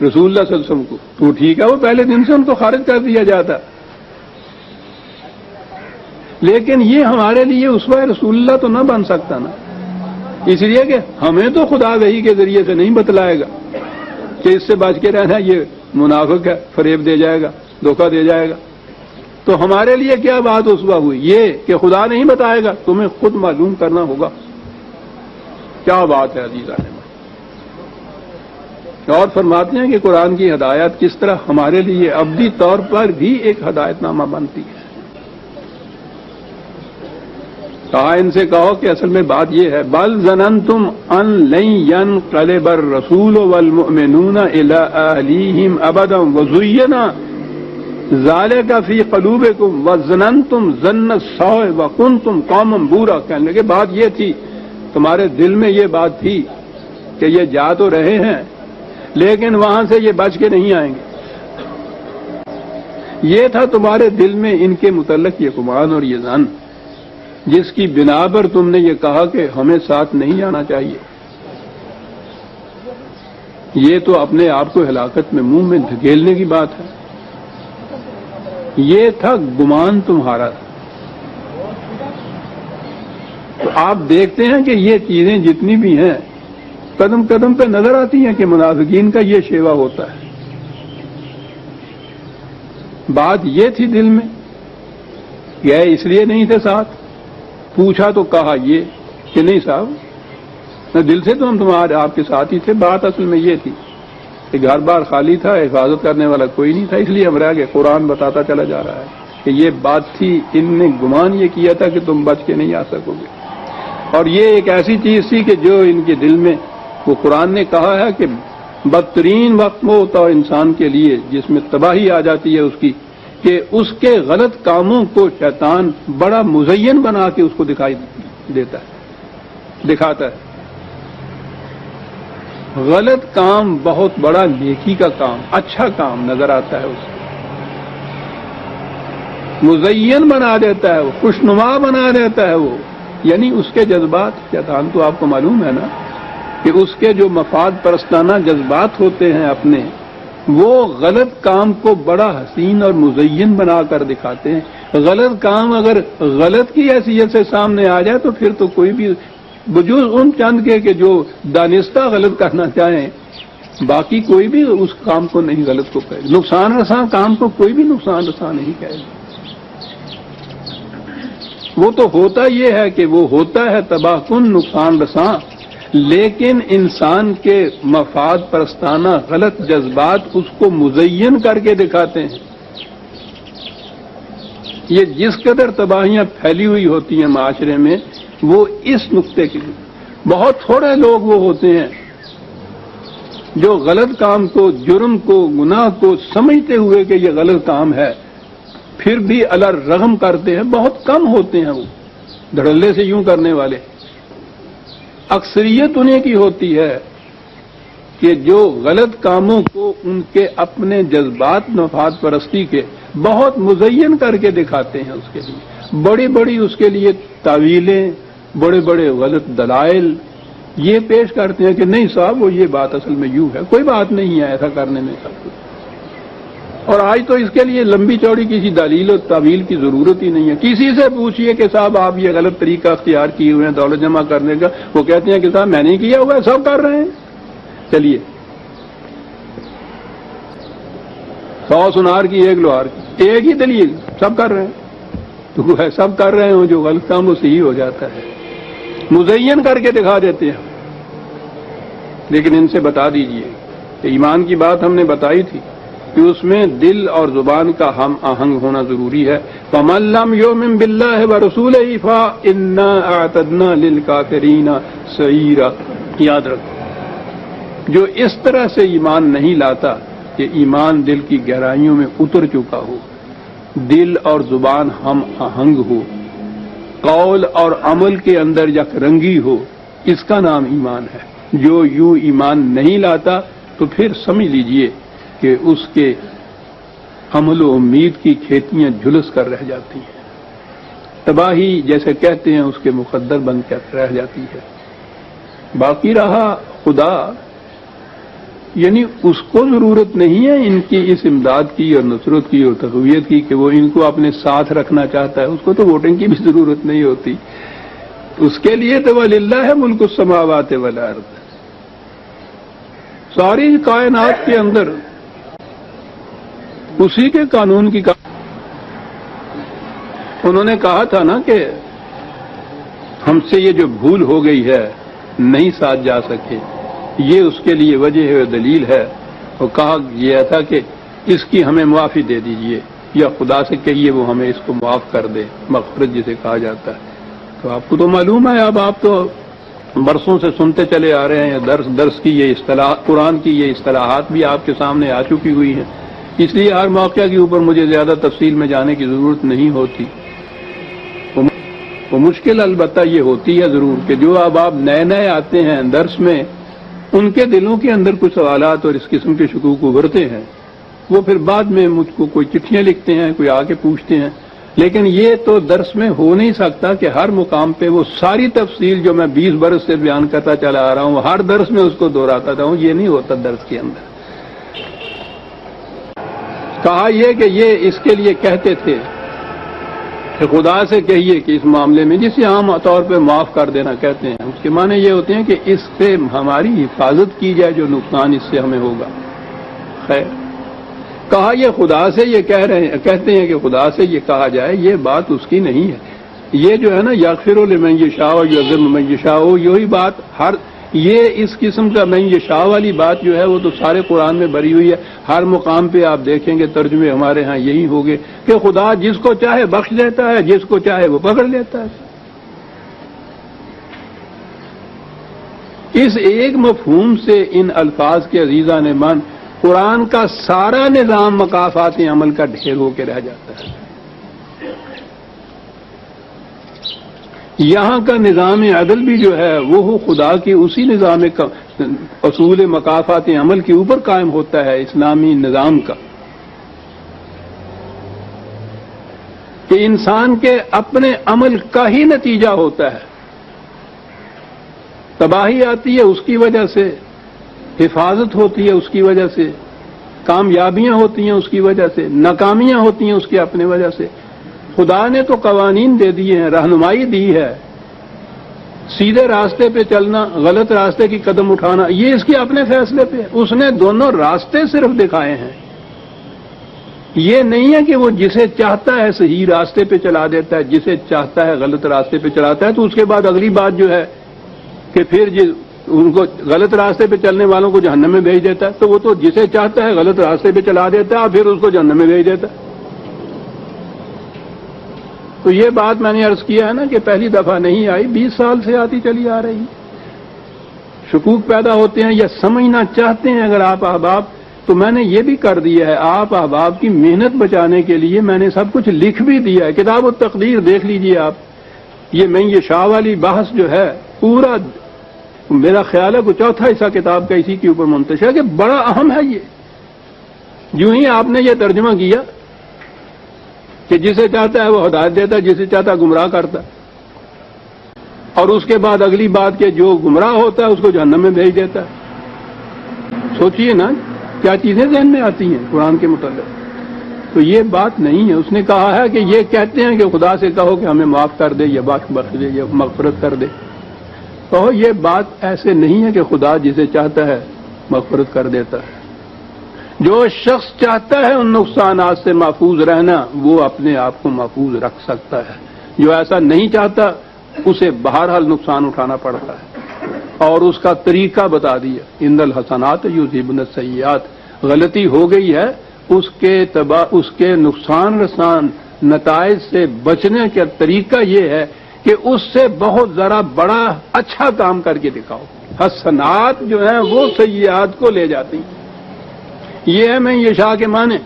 Speaker 1: رسول اللہ صلی اللہ علیہ وسلم کو، تو ٹھیک ہے، وہ پہلے دن سے ان کو خارج کر دیا جاتا۔ لیکن یہ ہمارے لیے اسوہ رسول اللہ تو نہ بن سکتا نا، اس لیے کہ ہمیں تو خدا وحی کے ذریعے سے نہیں بتلائے گا کہ اس سے بچ کے رہنا، یہ منافق ہے، فریب دے جائے گا، دھوکہ دے جائے گا۔ تو ہمارے لیے کیا بات اسوہ ہوئی؟ یہ کہ خدا نہیں بتائے گا، تمہیں خود معلوم کرنا ہوگا۔ کیا بات ہے عزیزان۔ اور فرماتے ہیں کہ قرآن کی ہدایت کس طرح ہمارے لیے ابدی طور پر بھی ایک ہدایت نامہ بنتی ہے۔ کہا ان سے کہو کہ اصل میں بات یہ ہے، بل ظننتم ان لن ينقلب الرسول والمؤمنون الى اهليهم ابدا وزين ذلك في قلوبكم وظننتم ظن السوء وكنتم قوما بورا۔ کہنے لگے بات یہ تھی، تمہارے دل میں یہ بات تھی کہ یہ جا تو رہے ہیں لیکن وہاں سے یہ بچ کے نہیں آئیں گے، یہ تھا تمہارے دل میں ان کے متعلق یہ گمان اور یہ ظن، جس کی بنا پر تم نے یہ کہا کہ ہمیں ساتھ نہیں جانا چاہیے۔ یہ تو اپنے آپ کو ہلاکت میں منہ میں دھکیلنے کی بات ہے۔ یہ تھا گمان تمہارا۔ تو آپ دیکھتے ہیں کہ یہ چیزیں جتنی بھی ہیں قدم قدم پہ نظر آتی ہیں کہ منافقین کا یہ شیوا ہوتا ہے۔ بات یہ تھی دل میں، گئے اس لیے نہیں تھے ساتھ، پوچھا تو کہا یہ کہ نہیں صاحب، دل سے تو ہم تمہارے آپ کے ساتھ ہی تھے۔ بات اصل میں یہ تھی کہ گھر بار خالی تھا، حفاظت کرنے والا کوئی نہیں تھا، اس لیے ہم رہ گئے۔ قرآن بتاتا چلا جا رہا ہے کہ یہ بات تھی، ان نے گمان یہ کیا تھا کہ تم بچ کے نہیں آ سکو گے، اور یہ ایک ایسی چیز تھی کہ جو ان کے دل میں، وہ قرآن نے کہا ہے کہ بدترین وقت وہ ہوتا ہے انسان کے لیے جس میں تباہی آ جاتی ہے اس کی، کہ اس کے غلط کاموں کو شیطان بڑا مزین بنا کے اس کو دکھائی دیتا ہے، دکھاتا ہے۔ غلط کام بہت بڑا نیکی کا کام، اچھا کام نظر آتا ہے اسے، مزین بنا دیتا ہے، وہ خوشنما بنا دیتا ہے وہ، یعنی اس کے جذبات، شیطان تو آپ کو معلوم ہے نا کہ اس کے جو مفاد پرستانہ جذبات ہوتے ہیں اپنے، وہ غلط کام کو بڑا حسین اور مزین بنا کر دکھاتے ہیں۔ غلط کام اگر غلط کی حیثیت سے سامنے آ جائے تو پھر تو کوئی بھی، بجوز ان چند کے کہ جو دانستہ غلط کرنا چاہیں، باقی کوئی بھی اس کام کو نہیں غلط کو کہے، نقصان رساں کام کو کوئی بھی نقصان رساں نہیں کہے گا۔ وہ تو ہوتا یہ ہے کہ وہ ہوتا ہے تباہ کن، نقصان رساں، لیکن انسان کے مفاد پرستانہ غلط جذبات اس کو مزین کر کے دکھاتے ہیں۔ یہ جس قدر تباہیاں پھیلی ہوئی ہوتی ہیں معاشرے میں، وہ اس نقطے کے لیے، بہت تھوڑے لوگ وہ ہوتے ہیں جو غلط کام کو، جرم کو، گناہ کو سمجھتے ہوئے کہ یہ غلط کام ہے پھر بھی الرغم کرتے ہیں، بہت کم ہوتے ہیں وہ دھڑلے سے یوں کرنے والے۔ اکثریت انہیں کی ہوتی ہے کہ جو غلط کاموں کو ان کے اپنے جذبات مفاد پرستی کے بہت مزین کر کے دکھاتے ہیں، اس کے لیے بڑی بڑی اس کے لیے تعویلیں، بڑے بڑے غلط دلائل یہ پیش کرتے ہیں کہ نہیں صاحب وہ یہ بات اصل میں یوں ہے، کوئی بات نہیں ہے ایسا کرنے میں سب کچھ۔ اور آج تو اس کے لیے لمبی چوڑی کسی دلیل و تعویل کی ضرورت ہی نہیں ہے۔ کسی سے پوچھئے کہ صاحب آپ یہ غلط طریقہ اختیار کیے ہوئے ہیں دولت جمع کرنے کا، وہ کہتے ہیں کہ صاحب میں نہیں کیا ہوا ہے، سب کر رہے ہیں۔ چلیے 100 سنار کی ایک لوہار کی، ایک ہی دلیل، سب کر رہے ہیں۔ تو وہ سب کر رہے ہوں، جو غلط کام وہ صحیح ہو جاتا ہے، مزین کر کے دکھا دیتے ہیں۔ لیکن ان سے بتا دیجئے کہ ایمان کی بات ہم نے بتائی تھی کہ اس میں دل اور زبان کا ہم آہنگ ہونا ضروری ہے۔ فَمَن لَّمْ يُؤْمِن بِاللَّهِ وَرَسُولِهِ فَإِنَّا أَعْتَدْنَا لِلْكَافِرِينَ سَعِيرًا۔ یاد رکھو، جو اس طرح سے ایمان نہیں لاتا کہ ایمان دل کی گہرائیوں میں اتر چکا ہو، دل اور زبان ہم آہنگ ہو، قول اور عمل کے اندر یک رنگی ہو، اس کا نام ایمان ہے۔ جو یوں ایمان نہیں لاتا تو پھر سمجھ لیجئے کہ اس کے عمل و امید کی کھیتیاں جھلس کر رہ جاتی ہیں، تباہی جیسے کہتے ہیں اس کے مقدر بن کر رہ جاتی ہے۔ باقی رہا خدا، یعنی اس کو ضرورت نہیں ہے ان کی اس امداد کی اور نصرت کی اور تقویت کی کہ وہ ان کو اپنے ساتھ رکھنا چاہتا ہے، اس کو تو ووٹنگ کی بھی ضرورت نہیں ہوتی۔ اس کے لیے تو وَلِلَّهِ مُلْكُ السَّمَاوَاتِ وَالْأَرْضِ، ساری کائنات کے اندر اسی کے قانون کی انہوں نے کہا تھا نا کہ ہم سے یہ جو بھول ہو گئی ہے نہیں ساتھ جا سکے، یہ اس کے لیے وجہ ہے، دلیل ہے۔ اور کہا یہ تھا کہ اس کی ہمیں معافی دے دیجئے، یا خدا سے کہیے وہ ہمیں اس کو معاف کر دے، مغفرت جسے کہا جاتا ہے۔ تو آپ کو تو معلوم ہے، اب آپ تو برسوں سے سنتے چلے آ رہے ہیں، درس کی یہ اصطلاح، قرآن کی یہ اصطلاحات بھی آپ کے سامنے آ چکی ہوئی ہیں، اس لیے ہر موقع کے اوپر مجھے زیادہ تفصیل میں جانے کی ضرورت نہیں ہوتی۔ وہ مشکل البتہ یہ ہوتی ہے ضرور کہ جو اب آپ نئے نئے آتے ہیں درس میں، ان کے دلوں کے اندر کچھ سوالات اور اس قسم کے شکوک ابھرتے ہیں وہ پھر بعد میں مجھ کو کوئی چٹھیاں لکھتے ہیں، کوئی آ کے پوچھتے ہیں، لیکن یہ تو درس میں ہو نہیں سکتا کہ ہر مقام پہ وہ ساری تفصیل جو میں 20 برس سے بیان کرتا چلا آ رہا ہوں ہر درس میں اس کو دہراتا رہا ہوں، یہ نہیں ہوتا درس کے اندر۔ کہا یہ کہ یہ اس کے لیے کہتے تھے کہ خدا سے کہیے کہ اس معاملے میں، جسے عام طور پہ معاف کر دینا کہتے ہیں، اس کے معنی یہ ہوتے ہیں کہ اس سے ہماری حفاظت کی جائے، جو نقصان اس سے ہمیں ہوگا۔ خیر، کہا یہ خدا سے یہ کہتے ہیں کہ خدا سے یہ کہا جائے، یہ بات اس کی نہیں ہے۔ یہ جو ہے نا یغفر لمن یشاء یعذب من یشاء، یہی بات یہ اس قسم کا من یشاء والی بات جو ہے وہ تو سارے قرآن میں بھری ہوئی ہے۔ ہر مقام پہ آپ دیکھیں گے ترجمے ہمارے ہاں یہی ہوگے کہ خدا جس کو چاہے بخش دیتا ہے، جس کو چاہے وہ پکڑ لیتا ہے۔ اس ایک مفہوم سے ان الفاظ کے عزیزان من قرآن کا سارا نظام مقافات عمل کا ڈھیر ہو کے رہ جاتا ہے۔ یہاں کا نظام عدل بھی جو ہے وہ خدا کی اسی نظام اصول مقافات عمل کے اوپر قائم ہوتا ہے، اسلامی نظام کا، کہ انسان کے اپنے عمل کا ہی نتیجہ ہوتا ہے۔ تباہی آتی ہے اس کی وجہ سے، حفاظت ہوتی ہے اس کی وجہ سے، کامیابیاں ہوتی ہیں اس کی وجہ سے، ناکامیاں ہوتی ہیں اس کی اپنے وجہ سے۔ خدا نے تو قوانین دے دیے ہیں، رہنمائی دی ہے، سیدھے راستے پہ چلنا، غلط راستے کی قدم اٹھانا، یہ اس کے اپنے فیصلے پہ، اس نے دونوں راستے صرف دکھائے ہیں۔ یہ نہیں ہے کہ وہ جسے چاہتا ہے صحیح راستے پہ چلا دیتا ہے، جسے چاہتا ہے غلط راستے پہ چلاتا ہے، تو اس کے بعد اگلی بات جو ہے کہ پھر ان کو غلط راستے پہ چلنے والوں کو جہنم میں بھیج دیتا ہے، تو وہ تو جسے چاہتا ہے غلط راستے پہ چلا دیتا ہے اور پھر اس کو جہنم میں بھیج دیتا ہے۔ تو یہ بات میں نے عرض کیا ہے نا کہ پہلی دفعہ نہیں آئی، 20 سال سے آتی چلی آ رہی۔ شکوک پیدا ہوتے ہیں یا سمجھنا چاہتے ہیں اگر آپ احباب، تو میں نے یہ بھی کر دیا ہے، آپ احباب کی محنت بچانے کے لیے میں نے سب کچھ لکھ بھی دیا ہے۔ کتاب التقدیر دیکھ لیجئے آپ، یہ میں یہ شاہ والی بحث جو ہے پورا میرا خیال ہے کہ چوتھا حصہ کتاب کا اسی کے اوپر منتشر ہے، کہ بڑا اہم ہے یہ۔ یوں ہی آپ نے یہ ترجمہ کیا کہ جسے چاہتا ہے وہ ہدایت دیتا ہے، جسے چاہتا ہے گمراہ کرتا ہے، اور اس کے بعد اگلی بات کہ جو گمراہ ہوتا ہے اس کو جہنم میں بھیج دیتا ہے۔ سوچئے نا کیا چیزیں ذہن میں آتی ہیں قرآن کے متعلق۔ تو یہ بات نہیں ہے۔ اس نے کہا ہے کہ یہ کہتے ہیں کہ خدا سے کہو کہ ہمیں معاف کر دے یا بخش دے یا مغفرت کر دے۔ کہو یہ بات ایسے نہیں ہے کہ خدا جسے چاہتا ہے مغفرت کر دیتا ہے۔ جو شخص چاہتا ہے ان نقصانات سے محفوظ رہنا، وہ اپنے آپ کو محفوظ رکھ سکتا ہے۔ جو ایسا نہیں چاہتا اسے بہرحال نقصان اٹھانا پڑتا ہے، اور اس کا طریقہ بتا دیا، ان الحسنات یذہبن السیئات۔ غلطی ہو گئی ہے، اس کے نقصان رسان نتائج سے بچنے کا طریقہ یہ ہے کہ اس سے بہت ذرا بڑا اچھا کام کر کے دکھاؤ۔ حسنات جو ہیں وہ سیئات کو لے جاتی ہیں۔ یہ ہے میں یہ شاہ کے معنی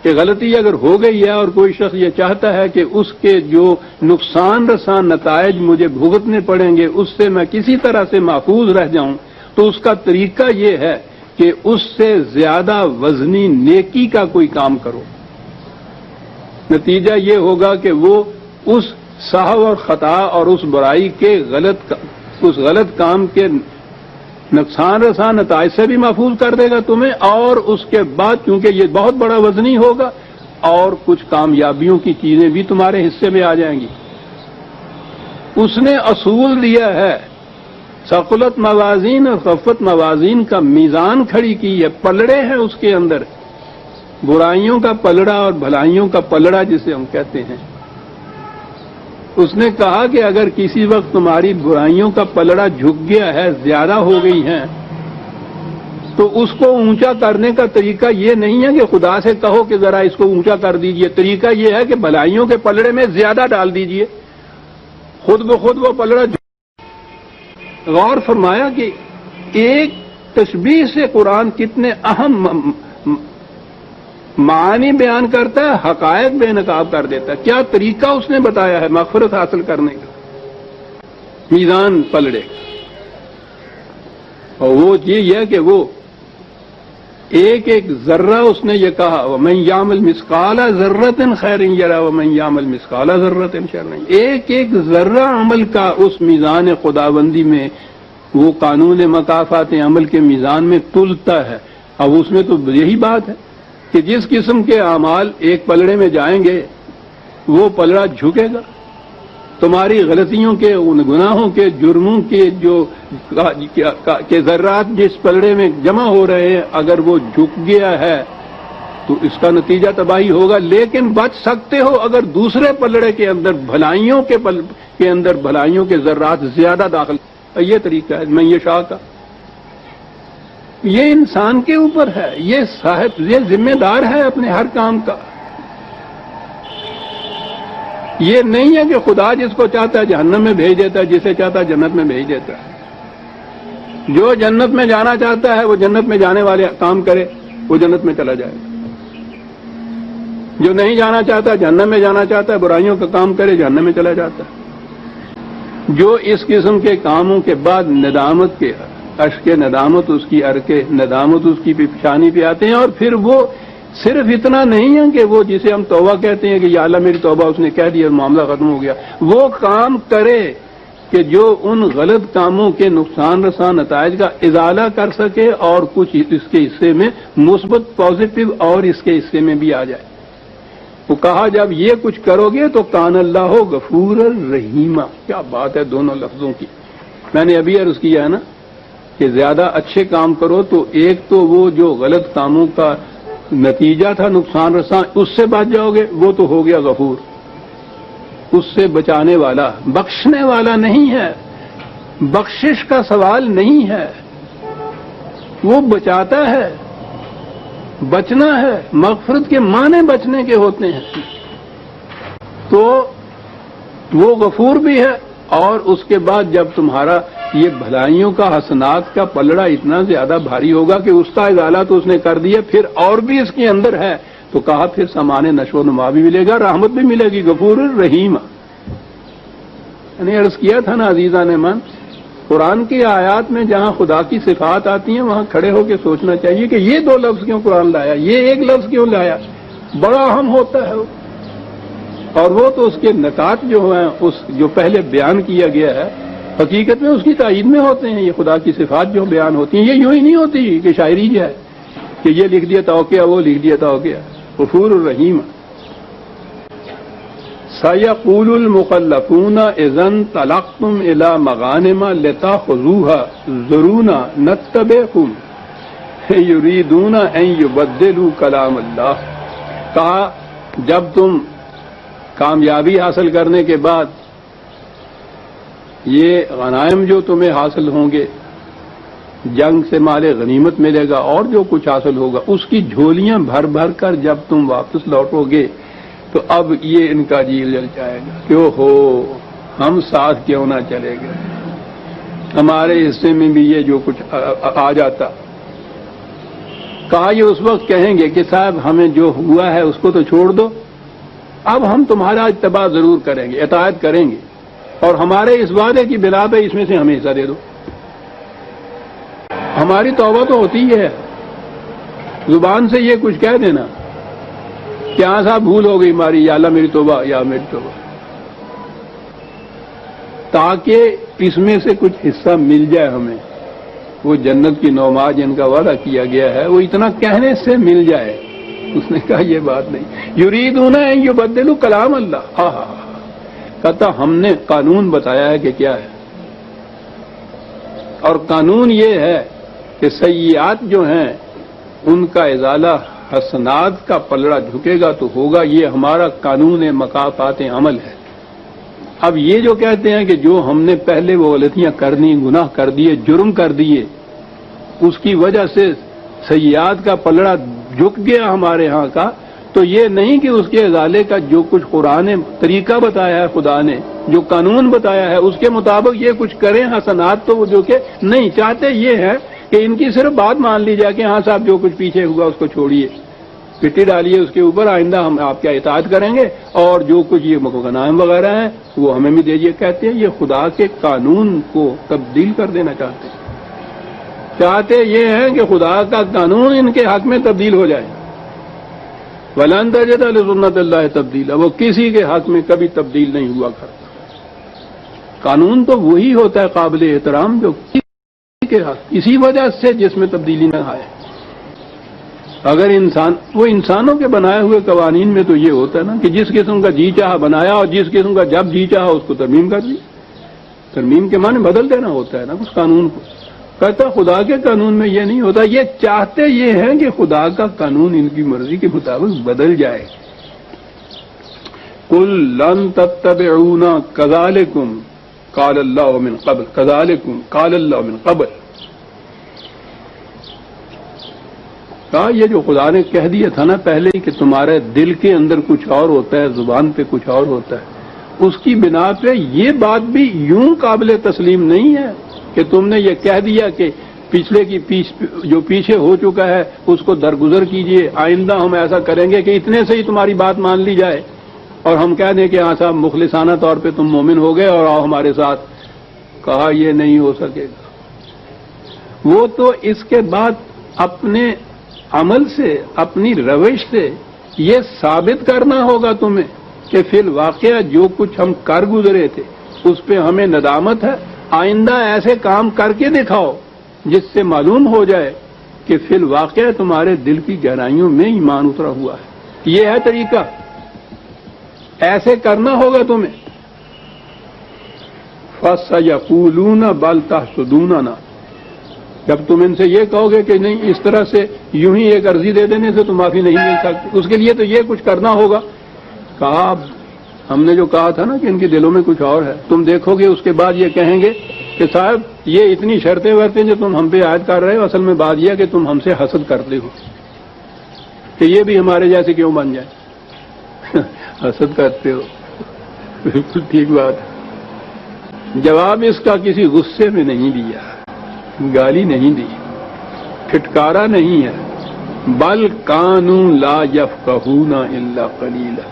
Speaker 1: کہ غلطی اگر ہو گئی ہے اور کوئی شخص یہ چاہتا ہے کہ اس کے جو نقصان رسان نتائج مجھے بھگتنے پڑیں گے اس سے میں کسی طرح سے محفوظ رہ جاؤں، تو اس کا طریقہ یہ ہے کہ اس سے زیادہ وزنی نیکی کا کوئی کام کرو۔ نتیجہ یہ ہوگا کہ وہ اس سہو اور خطا اور اس برائی کے اس غلط کام کے نقصان رسان نتائج سے بھی محفوظ کر دے گا تمہیں، اور اس کے بعد کیونکہ یہ بہت بڑا وزنی ہوگا اور کچھ کامیابیوں کی چیزیں بھی تمہارے حصے میں آ جائیں گی۔ اس نے اصول دیا ہے، ثقلت موازین اور خفت موازین کا میزان کھڑی کی ہے، پلڑے ہیں اس کے اندر، برائیوں کا پلڑا اور بھلائیوں کا پلڑا جسے ہم کہتے ہیں۔ اس نے کہا کہ اگر کسی وقت تمہاری برائیوں کا پلڑا جھک گیا ہے، زیادہ ہو گئی ہیں، تو اس کو اونچا کرنے کا طریقہ یہ نہیں ہے کہ خدا سے کہو کہ ذرا اس کو اونچا کر دیجئے۔ طریقہ یہ ہے کہ بھلائیوں کے پلڑے میں زیادہ ڈال دیجئے، خود بخود وہ پلڑا غور فرمایا کہ ایک تشبیہ سے قرآن کتنے اہم معانی بیان کرتا ہے، حقائق بے نقاب کر دیتا ہے۔ کیا طریقہ اس نے بتایا ہے مغفرت حاصل کرنے کا، میزان پلڑے کا، اور وہ یہ ہے کہ وہ ایک ایک ذرہ اس نے یہ کہا وَمَن يَعْمَلْ مِثْقَالَ ذَرَّةٍ خَيْرٍ يَرَهُ وَمَن يَعْمَلْ مِثْقَالَ ذَرَّةٍ شَرًّا يَرَهُ. ایک ایک ذرہ عمل کا اس میزان خداوندی میں، وہ قانون مکافات عمل کے میزان میں تلتا ہے. اب اس میں تو یہی بات ہے کہ جس قسم کے اعمال ایک پلڑے میں جائیں گے وہ پلڑا جھکے گا. تمہاری غلطیوں کے، ان گناہوں کے، جرموں کے جو کہ ذرات جس پلڑے میں جمع ہو رہے ہیں، اگر وہ جھک گیا ہے تو اس کا نتیجہ تباہی ہوگا. لیکن بچ سکتے ہو اگر دوسرے پلڑے کے اندر بھلائیوں کے اندر بھلائیوں کے ذرات زیادہ داخل. یہ طریقہ ہے میں یہ شاہ کا. یہ انسان کے اوپر ہے، یہ صاحب، یہ ذمہ دار ہے اپنے ہر کام کا. یہ نہیں ہے کہ خدا جس کو چاہتا ہے جہنم میں بھیج دیتا ہے، جسے چاہتا ہے جنت میں بھیج دیتا ہے. جو جنت میں جانا چاہتا ہے وہ جنت میں جانے والے کام کرے، وہ جنت میں چلا جائے. جو نہیں جانا چاہتا، جہنم میں جانا چاہتا ہے، برائیوں کا کام کرے، جہنم میں چلا جاتا ہے. جو اس قسم کے کاموں کے بعد ندامت کے اشک ندامت، اس کی ارکے ندامت اس کی پیشانی پہ آتے ہیں، اور پھر وہ صرف اتنا نہیں ہے کہ وہ جسے ہم توبہ کہتے ہیں کہ یا اللہ میری توبہ اس نے کہہ دیا اور معاملہ ختم ہو گیا، وہ کام کرے کہ جو ان غلط کاموں کے نقصان رساں نتائج کا ازالہ کر سکے اور کچھ اس کے حصے میں مثبت پازیٹو اور اس کے حصے میں بھی آ جائے. وہ کہا جب یہ کچھ کرو گے تو کان اللہ غفور الرحیم. کیا بات ہے دونوں لفظوں کی. میں نے ابھی عرض کیا ہے نا کہ زیادہ اچھے کام کرو تو ایک تو وہ جو غلط کاموں کا نتیجہ تھا نقصان رساں، اس سے بچ جاؤ گے، وہ تو ہو گیا غفور، اس سے بچانے والا، بخشنے والا نہیں ہے. بخشش کا سوال نہیں ہے، وہ بچاتا ہے. بچنا ہے، مغفرت کے معنی بچنے کے ہوتے ہیں. تو وہ غفور بھی ہے، اور اس کے بعد جب تمہارا یہ بھلائیوں کا حسنات کا پلڑا اتنا زیادہ بھاری ہوگا کہ اس کا ازالہ تو اس نے کر دیا، پھر اور بھی اس کے اندر ہے، تو کہا پھر سامان نشو و نما بھی ملے گا، رحمت بھی ملے گی. غفور الرحیم. میں نے عرض کیا تھا نا عزیزان من، قرآن کی آیات میں جہاں خدا کی صفات آتی ہیں وہاں کھڑے ہو کے سوچنا چاہیے کہ یہ دو لفظ کیوں قرآن لایا، یہ ایک لفظ کیوں لایا. بڑا اہم ہوتا ہے وہ. اور وہ تو اس کے نکات جو ہیں، اس جو پہلے بیان کیا گیا ہے، حقیقت میں اس کی تائید میں ہوتے ہیں. یہ خدا کی صفات جو بیان ہوتی ہیں یہ یوں ہی نہیں ہوتی کہ شاعری جو ہے کہ یہ لکھ دیا تو کیا، وہ لکھ دیا تو کیا. غفور الرحیم. سَيَقُولُ الْمُخَلَّفُونَ إِذَا انطَلَقْتُمْ إِلَى مَغَانِمَ لِتَأْخُذُوهَا ذَرُونَا نَتَّبِعْكُمْ يُرِيدُونَ أَن يُبَدِّلُوا كَلَامَ اللَّهِ. کہا جب تم کامیابی حاصل کرنے کے بعد یہ غنائم جو تمہیں حاصل ہوں گے، جنگ سے مال غنیمت ملے گا اور جو کچھ حاصل ہوگا، اس کی جھولیاں بھر بھر کر جب تم واپس لوٹو گے تو اب یہ ان کا جی جل جائے گا کہ ہو ہم ساتھ کیوں نہ چلے گئے، ہمارے حصے میں بھی یہ جو کچھ آ جاتا. کہا یہ اس وقت کہیں گے کہ صاحب ہمیں جو ہوا ہے اس کو تو چھوڑ دو، اب ہم تمہارا اتباع ضرور کریں گے، اطاعت کریں گے، اور ہمارے اس وعدے کی بنا پہ اس میں سے ہمیں حصہ دے دو. ہماری توبہ تو ہوتی ہے، زبان سے یہ کچھ کہہ دینا کہ ہاں صاحب بھول ہو گئی ہماری، یا اللہ میری توبہ، یا میری توبہ، تاکہ اس میں سے کچھ حصہ مل جائے ہمیں. وہ جنت کی نوما جن کا وعدہ کیا گیا ہے وہ اتنا کہنے سے مل جائے. اس نے کہا یہ بات نہیں. یریدون ان یبدلوا کلام اللہ. کہتا ہم نے قانون بتایا ہے کہ کیا ہے، اور قانون یہ ہے کہ سیئات جو ہیں ان کا ازالہ حسنات کا پلڑا جھکے گا تو ہوگا. یہ ہمارا قانون مکافات عمل ہے. اب یہ جو کہتے ہیں کہ جو ہم نے پہلے وہ غلطیاں کر دی، گناہ کر دیے، جرم کر دیے، اس کی وجہ سے سیئات کا پلڑا جھک گیا ہمارے ہاں کا، تو یہ نہیں کہ اس کے ازالے کا جو کچھ قرآن طریقہ بتایا ہے، خدا نے جو قانون بتایا ہے اس کے مطابق یہ کچھ کریں حسنات، تو وہ جو کہ نہیں چاہتے یہ ہے کہ ان کی صرف بات مان لی جائے کہ ہاں صاحب جو کچھ پیچھے ہوا اس کو چھوڑیے، پٹی ڈالیے اس کے اوپر، آئندہ ہم آپ کیا اطاعت کریں گے، اور جو کچھ یہ غنائم وغیرہ ہیں وہ ہمیں بھی دیجیے. کہتے ہیں یہ خدا کے قانون کو تبدیل کر دینا چاہتے ہیں. چاہتے یہ ہیں کہ خدا کا قانون ان کے حق میں تبدیل ہو جائے. وَلَن تَجِدَ لِسُنَّتِ اللَّهِ تَبْدِيلًا، وہ کسی کے حق میں کبھی تبدیل نہیں ہوا کرتا. قانون تو وہی ہوتا ہے قابل احترام جو کسی کے حق اسی وجہ سے جس میں تبدیلی نہ آئے. اگر وہ انسانوں کے بنائے ہوئے قوانین میں تو یہ ہوتا ہے نا کہ جس قسم کا جی چاہا بنایا اور جس قسم کا جب جی چاہا اس کو ترمیم کر دی. ترمیم کے معنی بدل دینا ہوتا ہے نا اس قانون کو. کہتا خدا کے قانون میں یہ نہیں ہوتا. یہ چاہتے یہ ہیں کہ خدا کا قانون ان کی مرضی کے مطابق بدل جائے. قُل لَن تَتَّبِعُونَا كَذَلِكُمْ قَالَ اللَّهُ مِن قَبْلُ كَذَلِكُمْ قَالَ اللَّهُ مِن قَبْلُ. کہا یہ جو خدا نے کہہ دیا تھا نا پہلے ہی کہ تمہارے دل کے اندر کچھ اور ہوتا ہے، زبان پہ کچھ اور ہوتا ہے، اس کی بنا پہ یہ بات بھی یوں قابل تسلیم نہیں ہے کہ تم نے یہ کہہ دیا کہ پچھلے کی جو پیچھے ہو چکا ہے اس کو درگزر کیجئے، آئندہ ہم ایسا کریں گے کہ اتنے سے ہی تمہاری بات مان لی جائے اور ہم کہہ دیں کہ ہاں صاحب مخلصانہ طور پہ تم مومن ہو گئے اور آؤ ہمارے ساتھ. کہا یہ نہیں ہو سکے گا. وہ تو اس کے بعد اپنے عمل سے، اپنی روش سے یہ ثابت کرنا ہوگا تمہیں کہ فی الواقعہ جو کچھ ہم کر گزرے تھے اس پہ ہمیں ندامت ہے. آئندہ ایسے کام کر کے دکھاؤ جس سے معلوم ہو جائے کہ فی الواقعہ تمہارے دل کی گہرائیوں میں ایمان اترا ہوا ہے. یہ ہے طریقہ، ایسے کرنا ہوگا تمہیں. فَسَيَقُولُونَ بَلْ تَحْسُدُونَنَا، جب تم ان سے یہ کہو گے کہ نہیں اس طرح سے یوں ہی ایک عرضی دے دینے سے تو معافی نہیں مل سکتی، اس کے لیے تو یہ کچھ کرنا ہوگا. کہا ہم نے جو کہا تھا نا کہ ان کے دلوں میں کچھ اور ہے، تم دیکھو گے اس کے بعد یہ کہیں گے کہ صاحب یہ اتنی شرطیں ورتیں جو تم ہم پہ عائد کر رہے ہو، اصل میں بات یہ ہے کہ تم ہم سے حسد کرتے ہو کہ یہ بھی ہمارے جیسے کیوں بن جائے. حسد کرتے ہو، بالکل ٹھیک بات ہے. جواب اس کا کسی غصے میں نہیں دیا، گالی نہیں دی، پھٹکارا نہیں ہے. بل کانوا لا یفقہون الا قلیلا.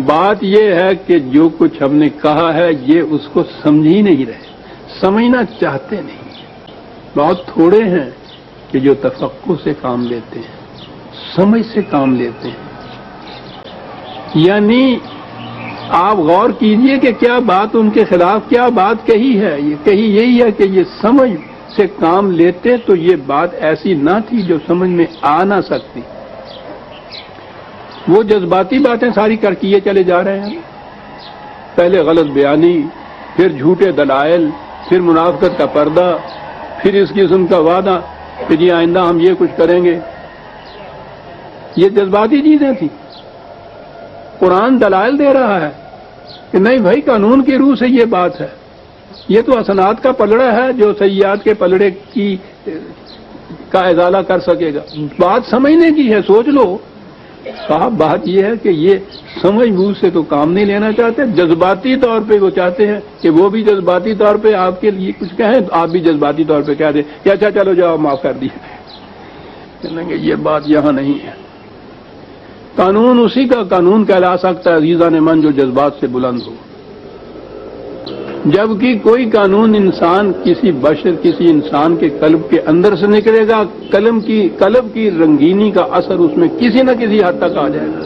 Speaker 1: بات یہ ہے کہ جو کچھ ہم نے کہا ہے یہ اس کو سمجھ ہی نہیں رہے، سمجھنا چاہتے نہیں. بہت تھوڑے ہیں کہ جو تفقہ سے کام لیتے ہیں، سمجھ سے کام لیتے ہیں. یعنی آپ غور کیجئے کہ کیا بات ان کے خلاف کیا بات کہی ہے. یہ کہی یہی ہے کہ یہ سمجھ سے کام لیتے تو یہ بات ایسی نہ تھی جو سمجھ میں آ نہ سکتی. وہ جذباتی باتیں ساری کر کیے چلے جا رہے ہیں. پہلے غلط بیانی، پھر جھوٹے دلائل، پھر منافقت کا پردہ، پھر اس قسم کا وعدہ کہ جی آئندہ ہم یہ کچھ کریں گے. یہ جذباتی چیزیں تھیں. قرآن دلائل دے رہا ہے کہ نہیں بھائی قانون کی روح سے یہ بات ہے. یہ تو حسنات کا پلڑا ہے جو سیئات کے پلڑے کا ازالہ کر سکے گا. بات سمجھنے کی ہے، سوچ لو. صاحب بات یہ ہے کہ یہ سمجھ بوجھ سے تو کام نہیں لینا چاہتے، جذباتی طور پہ وہ چاہتے ہیں کہ وہ بھی جذباتی طور پہ آپ کے لیے کچھ کہیں، آپ بھی جذباتی طور پہ کہہ دیں کہ اچھا چلو جاؤ معاف کر دیے. کہیں گے یہ بات یہاں نہیں ہے. قانون اسی کا قانون کہلا سکتا ہے عزیزان من جو جذبات سے بلند ہو. جبکہ کوئی قانون انسان کسی بشر، کسی انسان کے قلب کے اندر سے نکلے گا، قلب کی رنگینی کا اثر اس میں کسی نہ کسی حد تک آ جائے گا.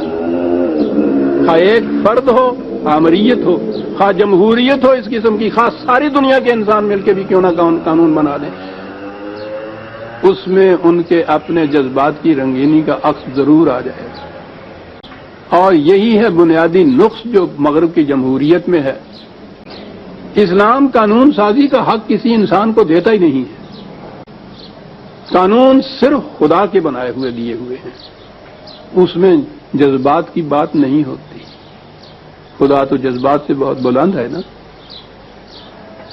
Speaker 1: خواہ ایک فرد ہو، آمریت ہو، خواہ جمہوریت ہو اس قسم کی، خواہ ساری دنیا کے انسان مل کے بھی کیوں نہ قانون بنا دیں، اس میں ان کے اپنے جذبات کی رنگینی کا عکس ضرور آ جائے گا. اور یہی ہے بنیادی نقص جو مغرب کی جمہوریت میں ہے. اسلام قانون سازی کا حق کسی انسان کو دیتا ہی نہیں ہے. قانون صرف خدا کے بنائے ہوئے دیے ہوئے ہیں، اس میں جذبات کی بات نہیں ہوتی. خدا تو جذبات سے بہت بلند ہے نا.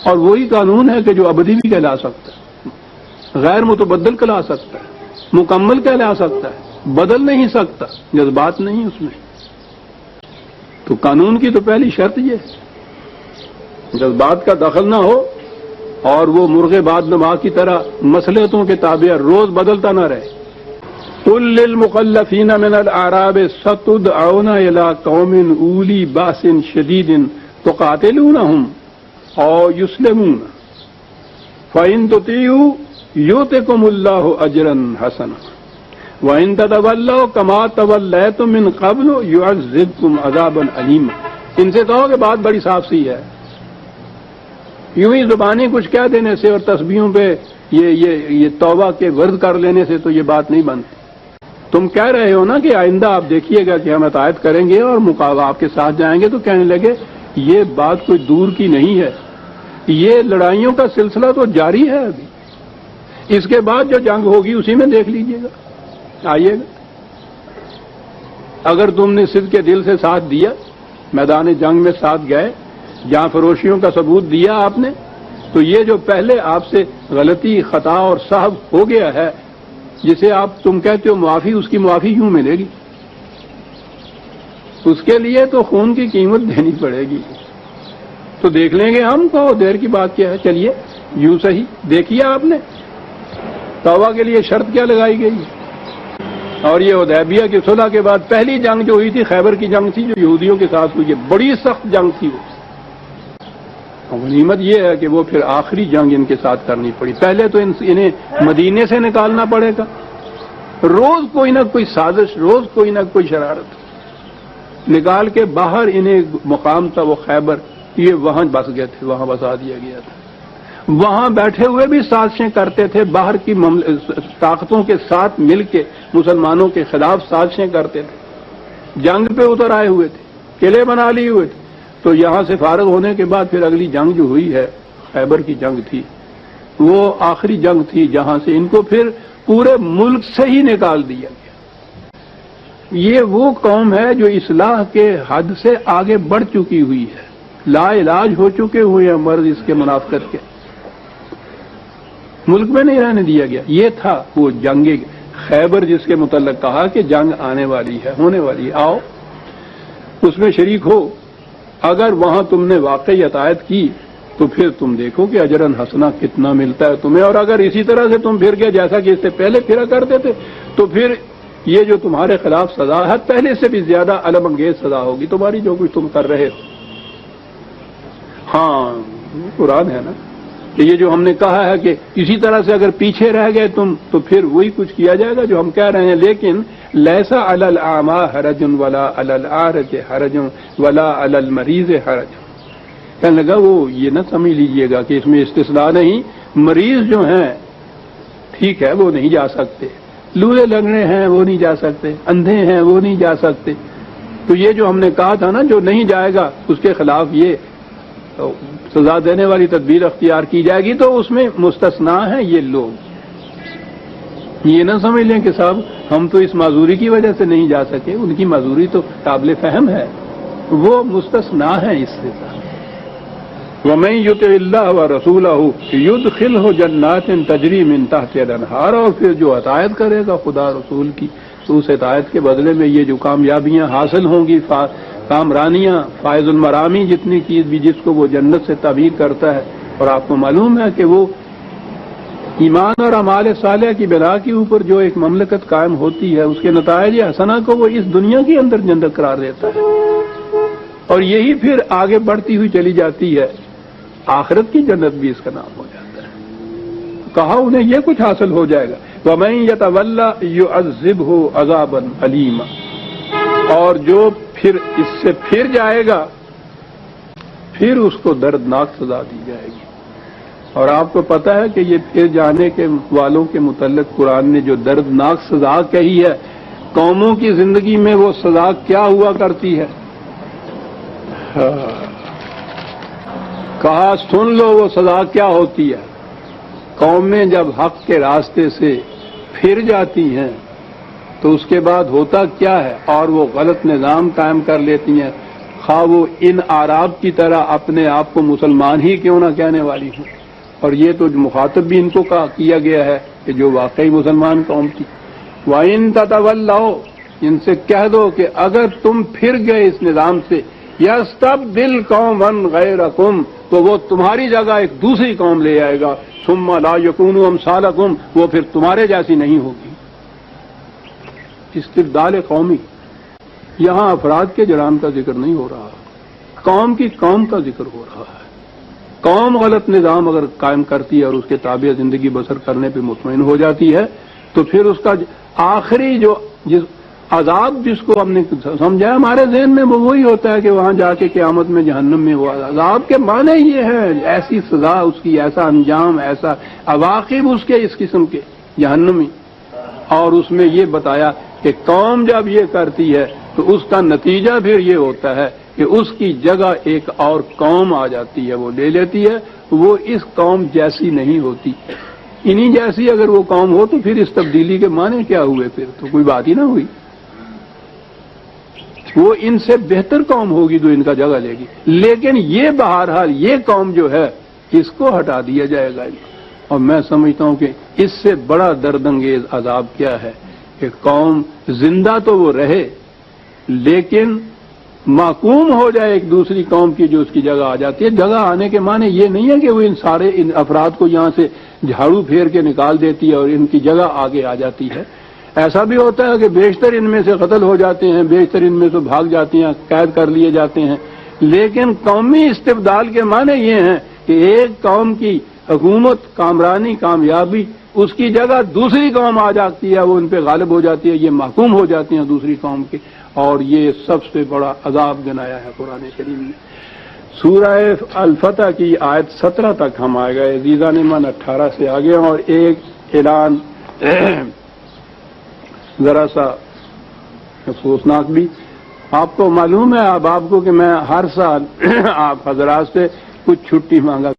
Speaker 1: اور وہی قانون ہے کہ جو ابدی بھی کہلا سکتا ہے، غیر متبدل کہلا سکتا ہے، مکمل کہلا سکتا ہے، بدل نہیں سکتا. جذبات نہیں اس میں. تو قانون کی تو پہلی شرط یہ ہے جذبات کا دخل نہ ہو اور وہ مرغ بعد نما کی طرح مصلحتوں کے تابع روز بدلتا نہ رہے. قل للمخلفین من الاعراب ستدعون الى قوم اولی باس شدید تقاتلونهم او یسلمون فإن تطیعوا یؤتکم اللہ اجرا حسنا وان تتولوا کما تولیتم من قبل یعذبکم عذابا علیما. ان سے کہو کہ بات بڑی صاف سی ہے. یوں ہی زبانی کچھ کہہ دینے سے اور تسبیحوں پہ یہ توبہ کے ورد کر لینے سے تو یہ بات نہیں بنتی. تم کہہ رہے ہو نا کہ آئندہ آپ دیکھیے گا کہ ہم اطاعت کریں گے اور مقابلہ آپ کے ساتھ جائیں گے، تو کہنے لگے یہ بات کوئی دور کی نہیں ہے، یہ لڑائیوں کا سلسلہ تو جاری ہے ابھی. اس کے بعد جو جنگ ہوگی اسی میں دیکھ لیجئے گا، آئیے گا. اگر تم نے صدق کے دل سے ساتھ دیا، میدان جنگ میں ساتھ گئے، جہاں فروشیوں کا ثبوت دیا آپ نے، تو یہ جو پہلے آپ سے غلطی، خطا اور سہو ہو گیا ہے، جسے تم کہتے ہو معافی، اس کی معافی یوں ملے گی. اس کے لیے تو خون کی قیمت دینی پڑے گی. تو دیکھ لیں گے ہم کو، دیر کی بات کیا ہے. چلیے یوں صحیح دیکھیے آپ نے توبہ کے لیے شرط کیا لگائی گئی. اور یہ حدیبیہ کی صلح کے بعد پہلی جنگ جو ہوئی تھی خیبر کی جنگ تھی، جو یہودیوں کے ساتھ ہوئی، بڑی سخت جنگ تھی. وہ غنیمت یہ ہے کہ وہ پھر آخری جنگ ان کے ساتھ کرنی پڑی. پہلے تو انہیں مدینے سے نکالنا پڑے گا، روز کوئی نہ کوئی سازش، روز کوئی نہ کوئی شرارت نکال کے باہر انہیں مقام تھا وہ خیبر، یہ وہاں بس گئے تھے، وہاں بسا دیا گیا تھا. وہاں بیٹھے ہوئے بھی سازشیں کرتے تھے، باہر کی طاقتوں کے ساتھ مل کے مسلمانوں کے خلاف سازشیں کرتے تھے. جنگ پہ اتر آئے ہوئے تھے، قلعے بنا لیے ہوئے تھے. تو یہاں سے فارغ ہونے کے بعد پھر اگلی جنگ جو ہوئی ہے خیبر کی جنگ تھی، وہ آخری جنگ تھی جہاں سے ان کو پھر پورے ملک سے ہی نکال دیا گیا. یہ وہ قوم ہے جو اصلاح کے حد سے آگے بڑھ چکی ہوئی ہے، لا علاج ہو چکے ہوئے ہیں مرض اس کے منافقت کے. ملک میں نہیں رہنے دیا گیا. یہ تھا وہ جنگ خیبر جس کے متعلق کہا کہ جنگ آنے والی ہے، ہونے والی ہے، آؤ اس میں شریک ہو. اگر وہاں تم نے واقعی اطاعت کی تو پھر تم دیکھو کہ اجرن حسنا کتنا ملتا ہے تمہیں. اور اگر اسی طرح سے تم پھر گئے جیسا کہ اس سے پہلے پھرا کرتے تھے، تو پھر یہ جو تمہارے خلاف سزا ہے پہلے سے بھی زیادہ علم انگیز سزا ہوگی تمہاری، جو کچھ تم کر رہے ہو. ہاں قرآن ہے نا کہ یہ جو ہم نے کہا ہے کہ اسی طرح سے اگر پیچھے رہ گئے تم تو پھر وہی کچھ کیا جائے گا جو ہم کہہ رہے ہیں. لیکن لیسا علی الاعمى حرج ولا علی الاعرج حرج ولا علی المریض حرج. کہنے لگا وہ یہ نہ سمجھ لیجئے گا کہ اس میں استثناء نہیں، مریض جو ہیں ٹھیک ہے وہ نہیں جا سکتے، لولے لنگڑے ہیں وہ نہیں جا سکتے، اندھے ہیں وہ نہیں جا سکتے. تو یہ جو ہم نے کہا تھا نا جو نہیں جائے گا اس کے خلاف یہ سزا دینے والی تدبیر اختیار کی جائے گی، تو اس میں مستثنا ہیں یہ لوگ. یہ نہ سمجھ لیں کہ صاحب ہم تو اس معذوری کی وجہ سے نہیں جا سکے، ان کی معذوری تو قابل فہم ہے، وہ مستثنا ہے اس سے. وَمَن يُطِعِ اللَّهَ وَرَسُولَهُ يُدْخِلْهُ جَنَّاتٍ تَجْرِي مِن تَحْتِهَا الْأَنْهَارُ. اور پھر جو اطاعت کرے گا خدا رسول کی تو اس اطاعت کے بدلے میں یہ جو کامیابیاں حاصل ہوں گی، کامرانیاں، فائز المرامی جتنی چیز بھی جس کو وہ جنت سے تعبیر کرتا ہے. اور آپ کو معلوم ہے کہ وہ ایمان اور اعمال صالحہ کی بنا کے اوپر جو ایک مملکت قائم ہوتی ہے، اس کے نتائج حسنہ کو وہ اس دنیا کے اندر جنت قرار دیتا ہے، اور یہی پھر آگے بڑھتی ہوئی چلی جاتی ہے. آخرت کی جنت بھی اس کا نام ہو جاتا ہے. کہا انہیں یہ کچھ حاصل ہو جائے گا. وَمَن يَتَوَلَّ يُعَذِّبْهُ عَذَابًا أَلِيمًا. اور جو پھر اس سے پھر جائے گا پھر اس کو دردناک سزا دی جائے گی. اور آپ کو پتہ ہے کہ یہ پھر جانے کے والوں کے متعلق قرآن نے جو دردناک سزا کہی ہے، قوموں کی زندگی میں وہ سزا کیا ہوا کرتی ہے. کہا سن لو وہ سزا کیا ہوتی ہے. قومیں جب حق کے راستے سے پھر جاتی ہیں تو اس کے بعد ہوتا کیا ہے، اور وہ غلط نظام قائم کر لیتی ہیں، خواہ وہ ان اعراب کی طرح اپنے آپ کو مسلمان ہی کیوں نہ کہنے والی ہوں. اور یہ تو مخاطب بھی ان کو کیا گیا ہے کہ جو واقعی مسلمان قوم تھی. وَإِن تَتَوَلَّوْا. ان سے کہہ دو کہ اگر تم پھر گئے اس نظام سے، يَسْتَبْدِلْ قَوْمًا غَيْرَكُمْ، تو وہ تمہاری جگہ ایک دوسری قوم لے آئے گا. ثُمَّ لَا يَكُونُوا أَمْثَالَكُمْ، وہ پھر تمہارے جیسی نہیں ہوگی. استبدال قومی. یہاں افراد کے جرائم کا ذکر نہیں ہو رہا، قوم کی قوم کا ذکر ہو رہا ہے. قوم غلط نظام اگر قائم کرتی ہے اور اس کے تابع زندگی بسر کرنے پہ مطمئن ہو جاتی ہے تو پھر اس کا آخری جو عذاب جس کو ہم نے سمجھا ہمارے ذہن میں وہ وہی ہوتا ہے کہ وہاں جا کے قیامت میں جہنم میں وہ عذاب کے معنی یہ ہے ایسی سزا اس کی، ایسا انجام، ایسا عواقب اس کے اس قسم کے جہنمی. اور اس میں یہ بتایا کہ قوم جب یہ کرتی ہے تو اس کا نتیجہ پھر یہ ہوتا ہے کہ اس کی جگہ ایک اور قوم آ جاتی ہے، وہ لے لیتی ہے، وہ اس قوم جیسی نہیں ہوتی. انہی جیسی اگر وہ قوم ہو تو پھر اس تبدیلی کے معنی کیا ہوئے؟ پھر تو کوئی بات ہی نہ ہوئی. وہ ان سے بہتر قوم ہوگی جو ان کا جگہ لے گی. لیکن یہ بہرحال یہ قوم جو ہے اس کو ہٹا دیا جائے گا. اور میں سمجھتا ہوں کہ اس سے بڑا درد انگیز عذاب کیا ہے کہ قوم زندہ تو وہ رہے لیکن محکوم ہو جائے ایک دوسری قوم کی جو اس کی جگہ آ جاتی ہے. جگہ آنے کے معنی یہ نہیں ہے کہ وہ ان افراد کو یہاں سے جھاڑو پھیر کے نکال دیتی ہے اور ان کی جگہ آگے آ جاتی ہے. ایسا بھی ہوتا ہے کہ بیشتر ان میں سے قتل ہو جاتے ہیں، بیشتر ان میں سے بھاگ جاتی ہیں، قید کر لیے جاتے ہیں. لیکن قومی استبدال کے معنی یہ ہیں کہ ایک قوم کی حکومت، کامرانی، کامیابی، اس کی جگہ دوسری قوم آ جاتی ہے، وہ ان پہ غالب ہو جاتی ہے، یہ محکوم ہو جاتی ہیں دوسری قوم کے. اور یہ سب سے بڑا عذاب گنایا ہے قرآن کریم نے. سورہ الفتح کی آیت 17 تک ہم آ گئے، عزیزان من 18 سے آگے. اور ایک اعلان ذرا سا افسوسناک بھی. آپ کو معلوم ہے آپ کو کہ میں ہر سال آپ حضرات سے کچھ چھٹی مانگا